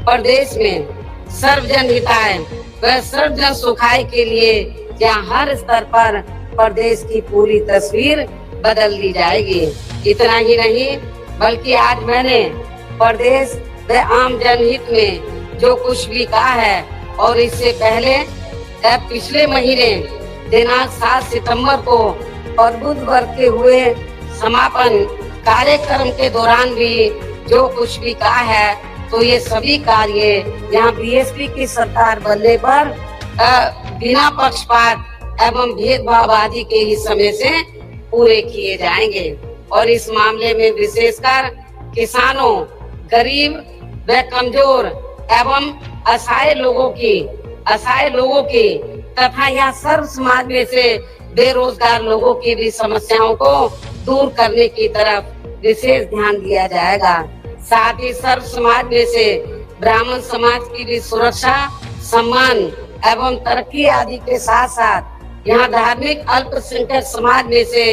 प्रदेश में सर्वजन हिताय व सर्वजन सुखाय के लिए जहाँ हर स्तर पर प्रदेश की पूरी तस्वीर बदल दी जाएगी। इतना ही नहीं, बल्कि आज मैंने प्रदेश व आम जनहित में जो कुछ भी कहा है, और इससे पहले पिछले महीने दिनांक 7 सितंबर को और बुधवार के हुए समापन कार्यक्रम के दौरान भी जो कुछ भी कहा है, तो ये सभी कार्य यहाँ बीएसपी की सरकार बनने पर बिना पक्षपात एवं भेदभाव आदि के ही समय से पूरे किए जाएंगे। और इस मामले में विशेषकर किसानों, गरीब व कमजोर एवं असहाय लोगों की तथा यहाँ सर्व समाज में से बेरोजगार लोगों की भी समस्याओं को दूर करने की तरफ विशेष ध्यान दिया जाएगा। साथ ही सर्व समाज में से ब्राह्मण समाज की भी सुरक्षा, सम्मान एवं तरक्की आदि के साथ साथ यहाँ धार्मिक अल्पसंख्यक समाज में से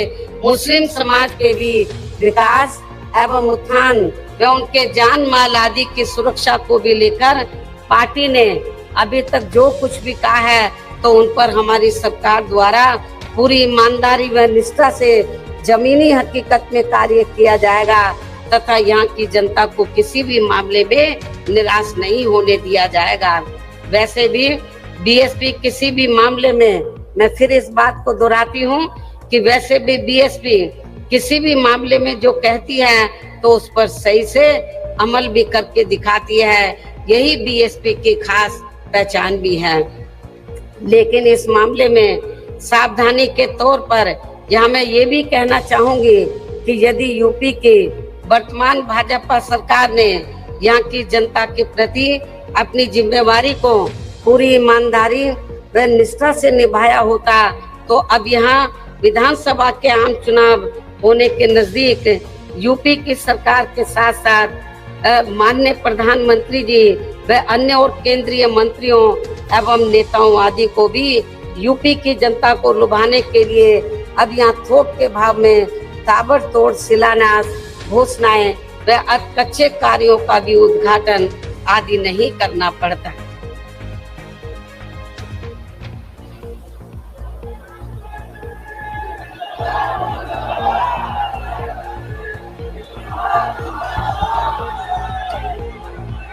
मुस्लिम समाज के भी विकास एवं उत्थान व उनके जान माल आदि की सुरक्षा को भी लेकर पार्टी ने अभी तक जो कुछ भी कहा है, तो उन पर हमारी सरकार द्वारा पूरी ईमानदारी व निष्ठा से जमीनी हकीकत में कार्य किया जाएगा तथा यहाँ की जनता को किसी भी मामले में निराश नहीं होने दिया जाएगा। वैसे भी बीएसपी किसी भी मामले में, मैं फिर इस बात को दोहराती हूँ कि वैसे भी बीएसपी किसी भी मामले में जो कहती है तो उस पर सही से अमल भी करके दिखाती है। यही बीएसपी की खास पहचान भी है। लेकिन इस मामले में सावधानी के तौर पर यहाँ मैं ये भी कहना चाहूंगी कि यदि यूपी की वर्तमान भाजपा सरकार ने यहाँ की जनता के प्रति अपनी जिम्मेवारी को पूरी ईमानदारी व निष्ठा से निभाया होता, तो अब यहाँ विधानसभा के आम चुनाव होने के नजदीक यूपी की सरकार के साथ साथ माननीय प्रधानमंत्री जी व अन्य और केंद्रीय मंत्रियों एवं नेताओं आदि को भी यूपी की जनता को लुभाने के लिए अब यहाँ थोक के भाव में ताबड़तोड़ शिलान्यास, घोषणाएं व कच्चे कार्यों का भी उद्घाटन आदि नहीं करना पड़ता।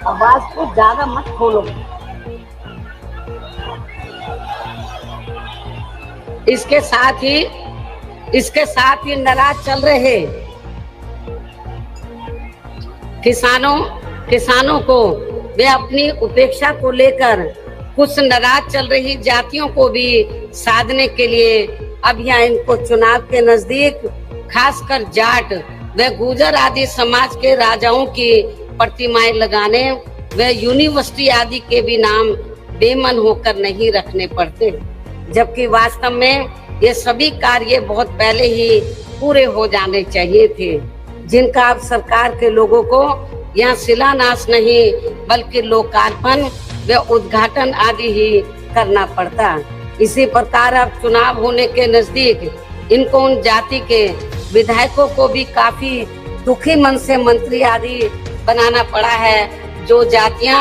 आवाज को ज्यादा मत खोलो। इसके साथ ही नाराज चल रहे किसानों को वे अपनी उपेक्षा को लेकर कुछ नाराज चल रही जातियों को भी साधने के लिए अब यहाँ इनको चुनाव के नजदीक खासकर जाट व गुर्जर आदि समाज के राजाओं की प्रतिमाएं लगाने व यूनिवर्सिटी आदि के भी नाम बेमन होकर नहीं रखने पड़ते, जबकि वास्तव में ये सभी कार्य बहुत पहले ही पूरे हो जाने चाहिए थे, जिनका अब सरकार के लोगों को यहाँ शिलान्यास नहीं बल्कि लोकार्पण व उद्घाटन आदि ही करना पड़ता। इसी प्रकार अब चुनाव होने के नजदीक इनको उन जाति के विधायकों को भी काफी दुखी मन से मंत्री आदि बनाना पड़ा है, जो जातियां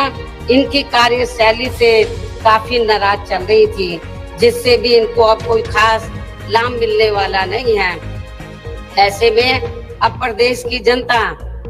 इनकी कार्यशैली से काफी नाराज चल रही थी, जिससे भी इनको अब कोई खास लाभ मिलने वाला नहीं है। ऐसे में अब प्रदेश की जनता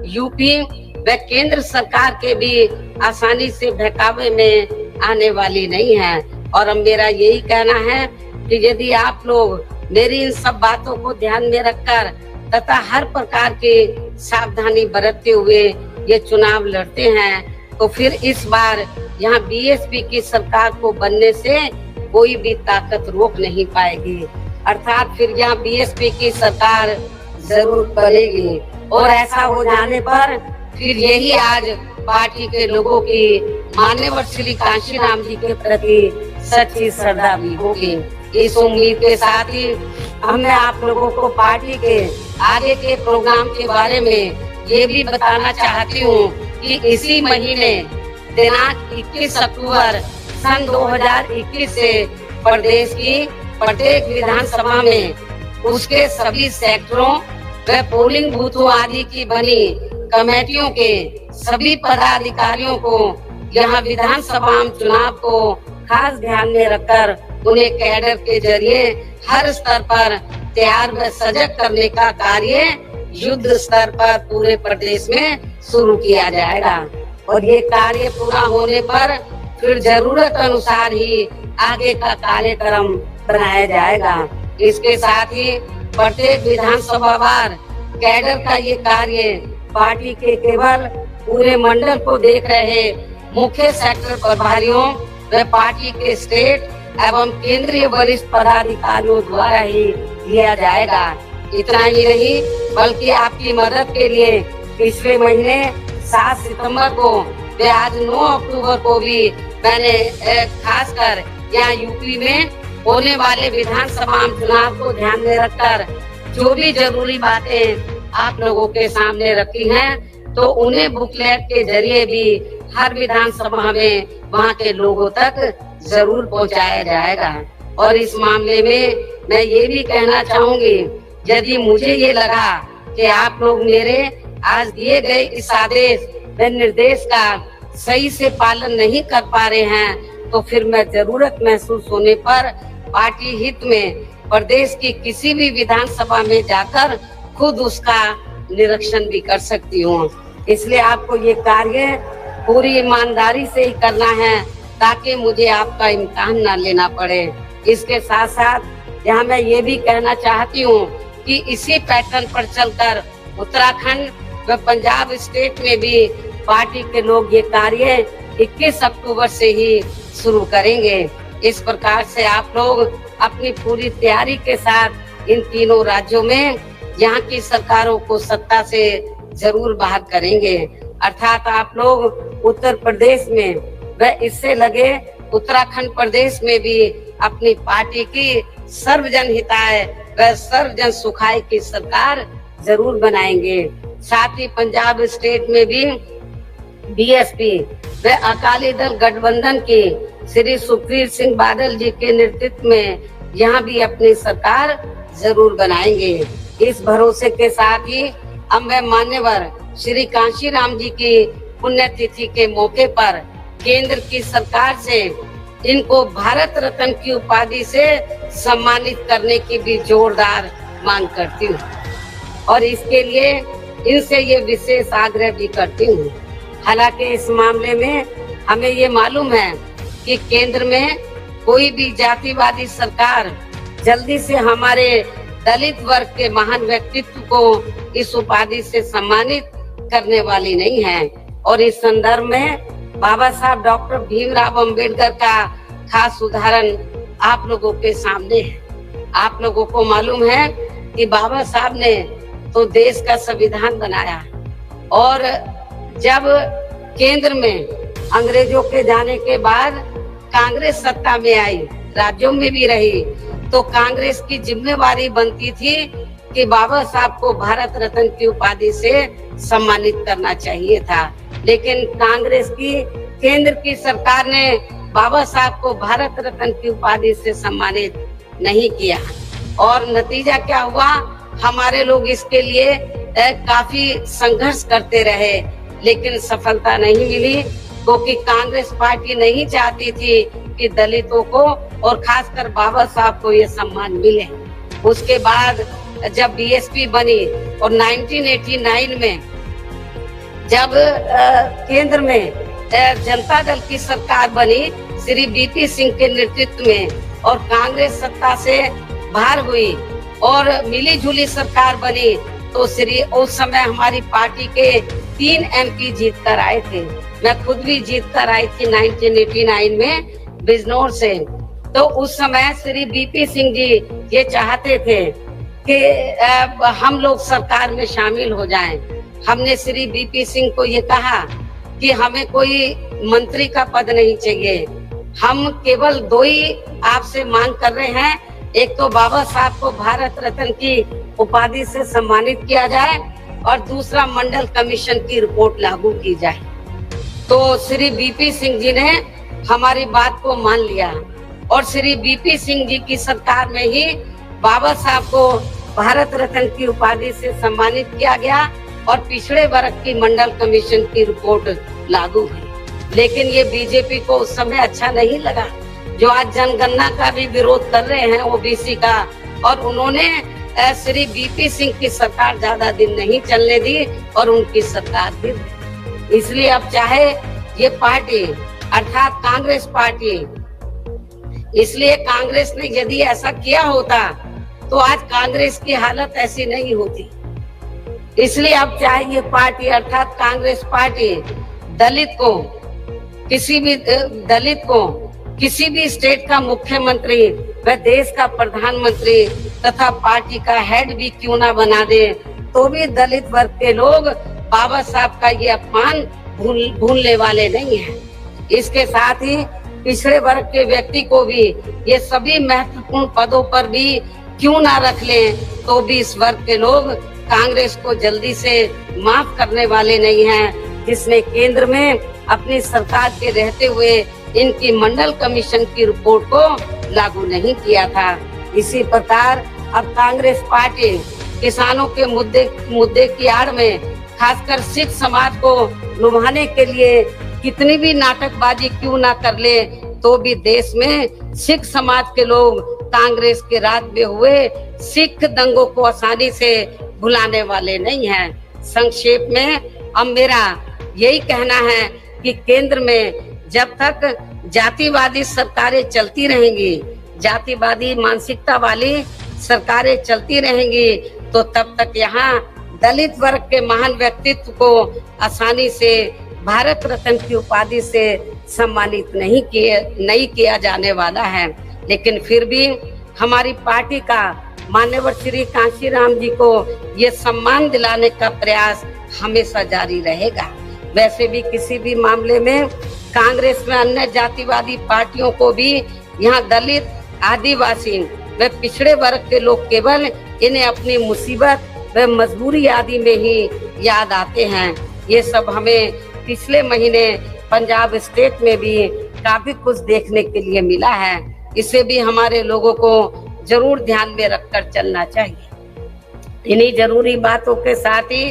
यूपी व केंद्र सरकार के भी आसानी से बहकावे में आने वाली नहीं है। और अब मेरा यही कहना है कि यदि आप लोग मेरी इन सब बातों को ध्यान में रखकर तथा हर प्रकार की सावधानी बरतते हुए ये चुनाव लड़ते हैं, तो फिर इस बार यहाँ बीएसपी की सरकार को बनने से कोई भी ताकत रोक नहीं पाएगी, अर्थात फिर यहाँ बीएसपी की सरकार जरूर बनेगी। और ऐसा हो जाने पर फिर यही आज पार्टी के लोगों की मान्यवर श्री कांशीराम जी के प्रति सच्ची श्रद्धा भी होगी। इस उम्मीद के साथ ही मैं आप लोगों को पार्टी के आगे के प्रोग्राम के बारे में ये भी बताना चाहती हूँ कि इसी महीने दिनांक 21 अक्टूबर सन 2021 से प्रदेश की प्रत्येक विधानसभा में उसके सभी सेक्टरों व पोलिंग बूथों आदि की बनी कमेटियों के सभी पदाधिकारियों को यहाँ विधानसभा चुनाव को खास ध्यान में रखकर उन्हें कैडर के जरिए हर स्तर पर तैयार व सजग करने का कार्य युद्ध स्तर पर पूरे प्रदेश में शुरू किया जाएगा। और ये कार्य पूरा होने पर फिर जरूरत अनुसार ही आगे का कार्यक्रम बनाया जाएगा। इसके साथ ही प्रत्येक विधानसभा वार कैडर का ये कार्य पार्टी के केवल पूरे मंडल को देख रहे मुख्य सेक्टर प्रभारियों व पार्टी के स्टेट एवं केंद्रीय वरिष्ठ पदाधिकारियों द्वारा ही लिया जाएगा। इतना ही नहीं बल्कि आपकी मदद के लिए पिछले महीने 7 सितंबर को व आज 9 अक्टूबर को भी मैंने खासकर यहाँ यूपी में होने वाले विधानसभा चुनाव को ध्यान में रखकर जो भी जरूरी बातें आप लोगों के सामने रखी हैं, तो उन्हें बुकलेट के जरिए भी हर विधानसभा में वहाँ के लोगों तक जरूर पहुँचाया जाएगा। और इस मामले में मैं ये भी कहना चाहूंगी, यदि मुझे ये लगा कि आप लोग मेरे आज दिए गए इस आदेश व निर्देश का सही से पालन नहीं कर पा रहे हैं, तो फिर मैं जरूरत महसूस होने पर पार्टी हित में प्रदेश की किसी भी विधानसभा में जाकर खुद उसका निरीक्षण भी कर सकती हूँ। इसलिए आपको ये कार्य पूरी ईमानदारी से ही करना है ताकि मुझे आपका इम्तिहान न लेना पड़े। इसके साथ साथ यहाँ मैं ये भी कहना चाहती हूँ कि इसी पैटर्न पर चलकर उत्तराखंड व पंजाब स्टेट में भी पार्टी के लोग ये कार्य 21 अक्टूबर से ही शुरू करेंगे। इस प्रकार से आप लोग अपनी पूरी तैयारी के साथ इन तीनों राज्यों में यहाँ की सरकारों को सत्ता से जरूर बाहर करेंगे। अर्थात आप लोग उत्तर प्रदेश में व इससे लगे उत्तराखंड प्रदेश में भी अपनी पार्टी की सर्वजन हिताय व सर्वजन सुखाय की सरकार जरूर बनाएंगे। साथ ही पंजाब स्टेट में भी बीएसपी व अकाली दल गठबंधन की श्री सुखबीर सिंह बादल जी के नेतृत्व में यहाँ भी अपनी सरकार जरूर बनाएंगे। इस भरोसे के साथ ही अब मैं मान्यवर श्री कांशीराम जी की पुण्यतिथि के मौके पर केंद्र की सरकार से इनको भारत रत्न की उपाधि से सम्मानित करने की भी जोरदार मांग करती हूँ और इसके लिए इनसे ये विशेष आग्रह भी करती हूँ। हालांकि इस मामले में हमें ये मालूम है कि केंद्र में कोई भी जातिवादी सरकार जल्दी से हमारे दलित वर्ग के महान व्यक्तित्व को इस उपाधि से सम्मानित करने वाली नहीं है। और इस संदर्भ में बाबा साहब डॉक्टर भीमराव अंबेडकर का खास उदाहरण आप लोगों के सामने है। आप लोगों को मालूम है कि बाबा साहब ने तो देश का संविधान बनाया और जब केंद्र में अंग्रेजों के जाने के बाद कांग्रेस सत्ता में आई, राज्यों में भी रही, तो कांग्रेस की जिम्मेवारी बनती थी कि बाबा साहब को भारत रत्न की उपाधि से सम्मानित करना चाहिए था। लेकिन कांग्रेस की केंद्र की सरकार ने बाबा साहब को भारत रत्न की उपाधि से सम्मानित नहीं किया और नतीजा क्या हुआ, हमारे लोग इसके लिए काफी संघर्ष करते रहे लेकिन सफलता नहीं मिली, क्योंकि कांग्रेस पार्टी नहीं चाहती थी कि दलितों को और खासकर बाबा साहब को ये सम्मान मिले। उसके बाद जब बीएसपी बनी और 1989 में जब केंद्र में जनता दल की सरकार बनी श्री बीपी सिंह के नेतृत्व में और कांग्रेस सत्ता से बाहर हुई और मिली जुली सरकार बनी, तो श्री उस समय हमारी पार्टी के 3 एमपी जीत कर आए थे। मैं खुद भी जीत कर आई थी 1989 में बिजनौर से। तो उस समय श्री बीपी सिंह जी ये चाहते थे कि हम लोग सरकार में शामिल हो जाएं। हमने श्री बीपी सिंह को ये कहा कि हमें कोई मंत्री का पद नहीं चाहिए, हम केवल 2 ही आपसे मांग कर रहे हैं, एक तो बाबा साहब को भारत रत्न की उपाधि से सम्मानित किया जाए और दूसरा मंडल कमीशन की रिपोर्ट लागू की जाए। तो श्री बीपी सिंह जी ने हमारी बात को मान लिया और श्री बीपी सिंह जी की सरकार में ही बाबा साहब को भारत रत्न की उपाधि से सम्मानित किया गया और पिछड़े वर्ग की मंडल कमीशन की रिपोर्ट लागू हुई। लेकिन ये बीजेपी को उस समय अच्छा नहीं लगा, जो आज जनगणना का भी विरोध कर रहे हैं ओबीसी का, और उन्होंने श्री बीपी सिंह की सरकार ज्यादा दिन नहीं चलने दी और उनकी सरकार गिर गई। इसलिए अब चाहे ये पार्टी अर्थात कांग्रेस पार्टी, इसलिए कांग्रेस ने यदि ऐसा किया होता तो आज कांग्रेस की हालत ऐसी नहीं होती। इसलिए अब चाहे ये पार्टी अर्थात कांग्रेस पार्टी दलित को किसी भी स्टेट का मुख्यमंत्री व देश का प्रधानमंत्री तथा पार्टी का हेड भी क्यों ना बना दे, तो भी दलित वर्ग के लोग बाबा साहब का ये अपमान भूलने वाले नहीं हैं। इसके साथ ही पिछड़े वर्ग के व्यक्ति को भी ये सभी महत्वपूर्ण पदों पर भी क्यों ना रख लें, तो भी इस वर्ग के लोग कांग्रेस को जल्दी से माफ करने वाले नहीं हैं, जिसने केंद्र में अपनी सरकार के रहते हुए इनकी मंडल कमीशन की रिपोर्ट को लागू नहीं किया था। इसी प्रकार अब कांग्रेस पार्टी किसानों के मुद्दे की आड़ में खासकर सिख समाज को लुभाने के लिए कितनी भी नाटकबाजी क्यों ना कर ले, तो भी देश में सिख समाज के लोग कांग्रेस के राज में हुए सिख दंगों को आसानी से भुलाने वाले नहीं हैं। संक्षेप में अब मेरा यही कहना है कि केंद्र में जब तक जातिवादी सरकारें चलती रहेंगी, जातिवादी मानसिकता वाली सरकारें चलती रहेंगी, तो तब तक यहाँ दलित वर्ग के महान व्यक्तित्व को आसानी से भारत रत्न की उपाधि से सम्मानित नहीं किया जाने वाला है। लेकिन फिर भी हमारी पार्टी का मान्यवर श्री कांशीराम जी को ये सम्मान दिलाने का प्रयास हमेशा जारी रहेगा। वैसे भी किसी भी मामले में कांग्रेस में अन्य जातिवादी पार्टियों को भी यहाँ दलित, आदिवासी व पिछड़े वर्ग के लोग केवल इन्हें अपनी मुसीबत व मजबूरी आदि में ही याद आते हैं। ये सब हमें पिछले महीने पंजाब स्टेट में भी काफी कुछ देखने के लिए मिला है। इसे भी हमारे लोगों को जरूर ध्यान में रखकर चलना चाहिए। इन्हीं जरूरी बातों के साथ ही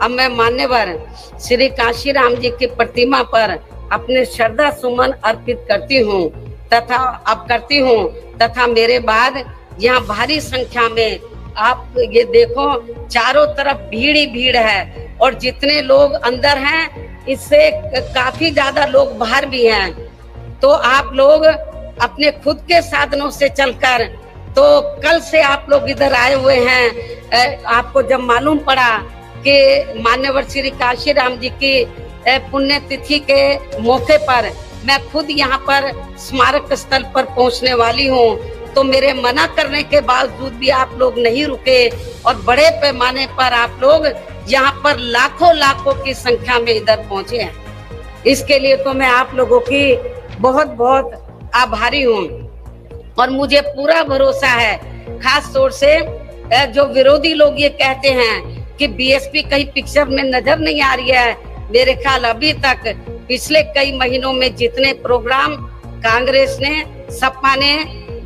अब मैं मान्यवर श्री कांशीराम जी की प्रतिमा पर अपने श्रद्धा सुमन अर्पित करती हूँ तथा मेरे बाद यहाँ भारी संख्या में आप ये देखो चारों तरफ भीड़ ही भीड़ है, और जितने लोग अंदर हैं इससे काफी ज्यादा लोग बाहर भी हैं। तो आप लोग अपने खुद के साधनों से चलकर, तो कल से आप लोग इधर आए हुए हैं, आपको जब मालूम पड़ा कि मान्यवर श्री कांशीराम जी की पुण्यतिथि के मौके पर मैं खुद यहाँ पर स्मारक स्थल पर पहुँचने वाली हूँ, तो मेरे मना करने के बावजूद भी आप लोग नहीं रुके और बड़े पैमाने पर आप लोग यहाँ पर लाखों की संख्या में इधर पहुँचे हैं। इसके लिए तो मैं आप लोगों की बहुत बहुत आभारी हूँ, और मुझे पूरा भरोसा है, खास तौर से जो विरोधी लोग ये कहते हैं कि बीएसपी कहीं पिक्चर में नजर नहीं आ रही है। मेरे ख्याल अभी तक पिछले कई महीनों में जितने प्रोग्राम कांग्रेस ने, सपा ने,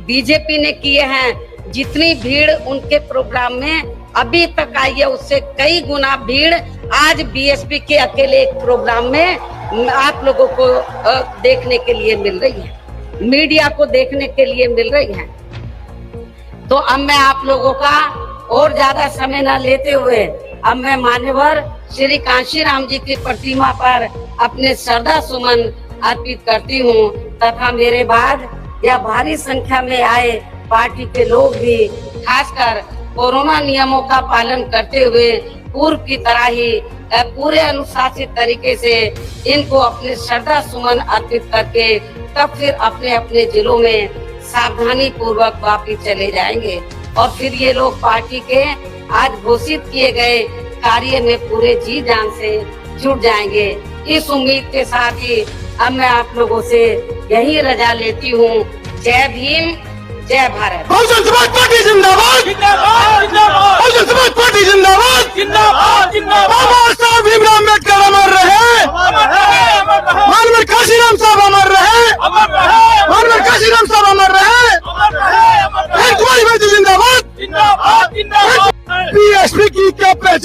बीजेपी ने किए हैं, जितनी भीड़ उनके प्रोग्राम में अभी तक आई है उससे कई गुना भीड़ आज बीएसपी के अकेले एक प्रोग्राम में आप लोगों को देखने के लिए मिल रही है, मीडिया को देखने के लिए मिल रही है। तो अब मैं आप लोगों का और ज्यादा समय न लेते हुए अब मैं मान्यवर श्री कांशीराम जी की प्रतिमा पर अपने श्रद्धा सुमन अर्पित करती हूँ तथा मेरे बाद यह भारी संख्या में आए पार्टी के लोग भी खासकर कोरोना नियमों का पालन करते हुए पूर्व की तरह ही पूरे अनुशासित तरीके से इनको अपने श्रद्धा सुमन अर्पित करके तब फिर अपने अपने जिलों में सावधानी पूर्वक वापिस चले जाएंगे और फिर ये लोग पार्टी के आज घोषित किए गए कार्य में पूरे जी जान से जुट जाएंगे। इस उम्मीद के साथ ही अब मैं आप लोगों से यही रजा लेती हूँ। जय भीम, जय भारत। बहुजन समाज पार्टी जिंदाबाद, बहुजन समाज पार्टी जिंदाबाद। बाबा साहब भीमराव अम्बेडकर अमर रहे, माननीय कांशीराम साहब अमर रहे, माननीय कांशीराम साहब अमर रहे, कुमारी जिंदाबाद।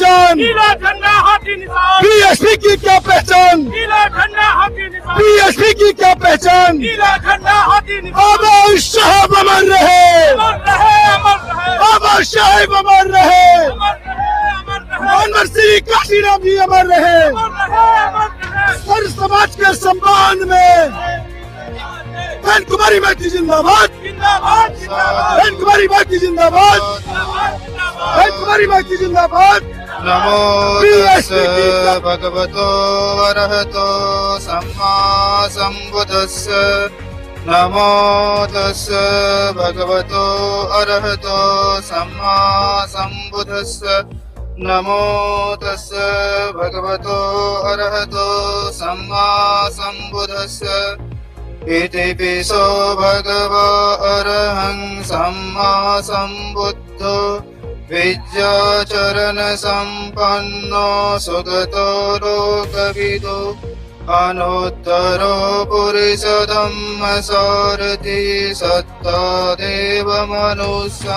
पहचान, नीला झंडा हाथी निशान, बीएसपी की क्या पहचान, नीला झंडा हाथी निशान, बीएसपी की क्या पहचान। नीला झंडा हाथी निशान। बाबा साहब अमर रहे, अमर रहे, अमर रहे, बाबा साहेब अमर रहे, अमर रहे, अमर रहे, अनवर श्री काशीराम जी अमर रहे। अमर रहे, अमर रहे। हर समाज के सम्मान में बहन कुमारी माइती जिंदाबाद, जिंदाबाद, जिंदाबाद, बहन कुमारी माइती जिंदाबाद, जिंदाबाद, जिंदाबाद। बहन कुमारी माइती जिंदाबाद। नमो BSP तस्स भगवतो अरहतो सम्मा सम्बुद्धस्स। नमो तस्स भगवतो अरहतो सम्मा सम्बुद्धस्स। नमो तस्स भगवतो अरहतो सम्मा सम्बुद्धस्स। इति पिसो भगवा अरहं सम्मा सम्बुद्धो विद्याचरण संपन्नो सुगतो लोकविदो अनुत्तरो पुरुष धम्म सारथि सत्ता देव मनुष्य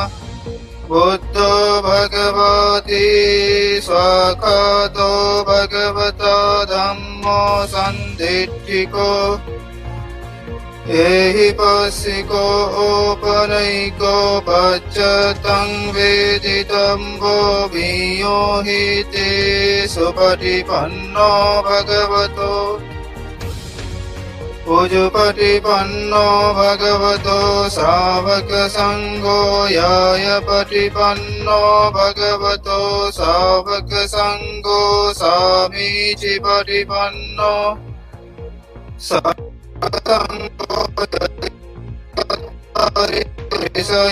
बुद्धो भगवती स्वाखातो भगवता धम्मो सन्दिट्ठिको एहि पस्सिको ओपनैको पच्यतं वेदितं वो भियो हि ते सुपटिपन्नो भगवतो उजुपटिपन्नो भगवतो सावक संघो याय पटिपन्नो भगवतो सावक संघो सामीचि पटिपन्नो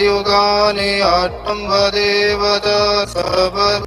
युगानि आत्मं वदेवता सब।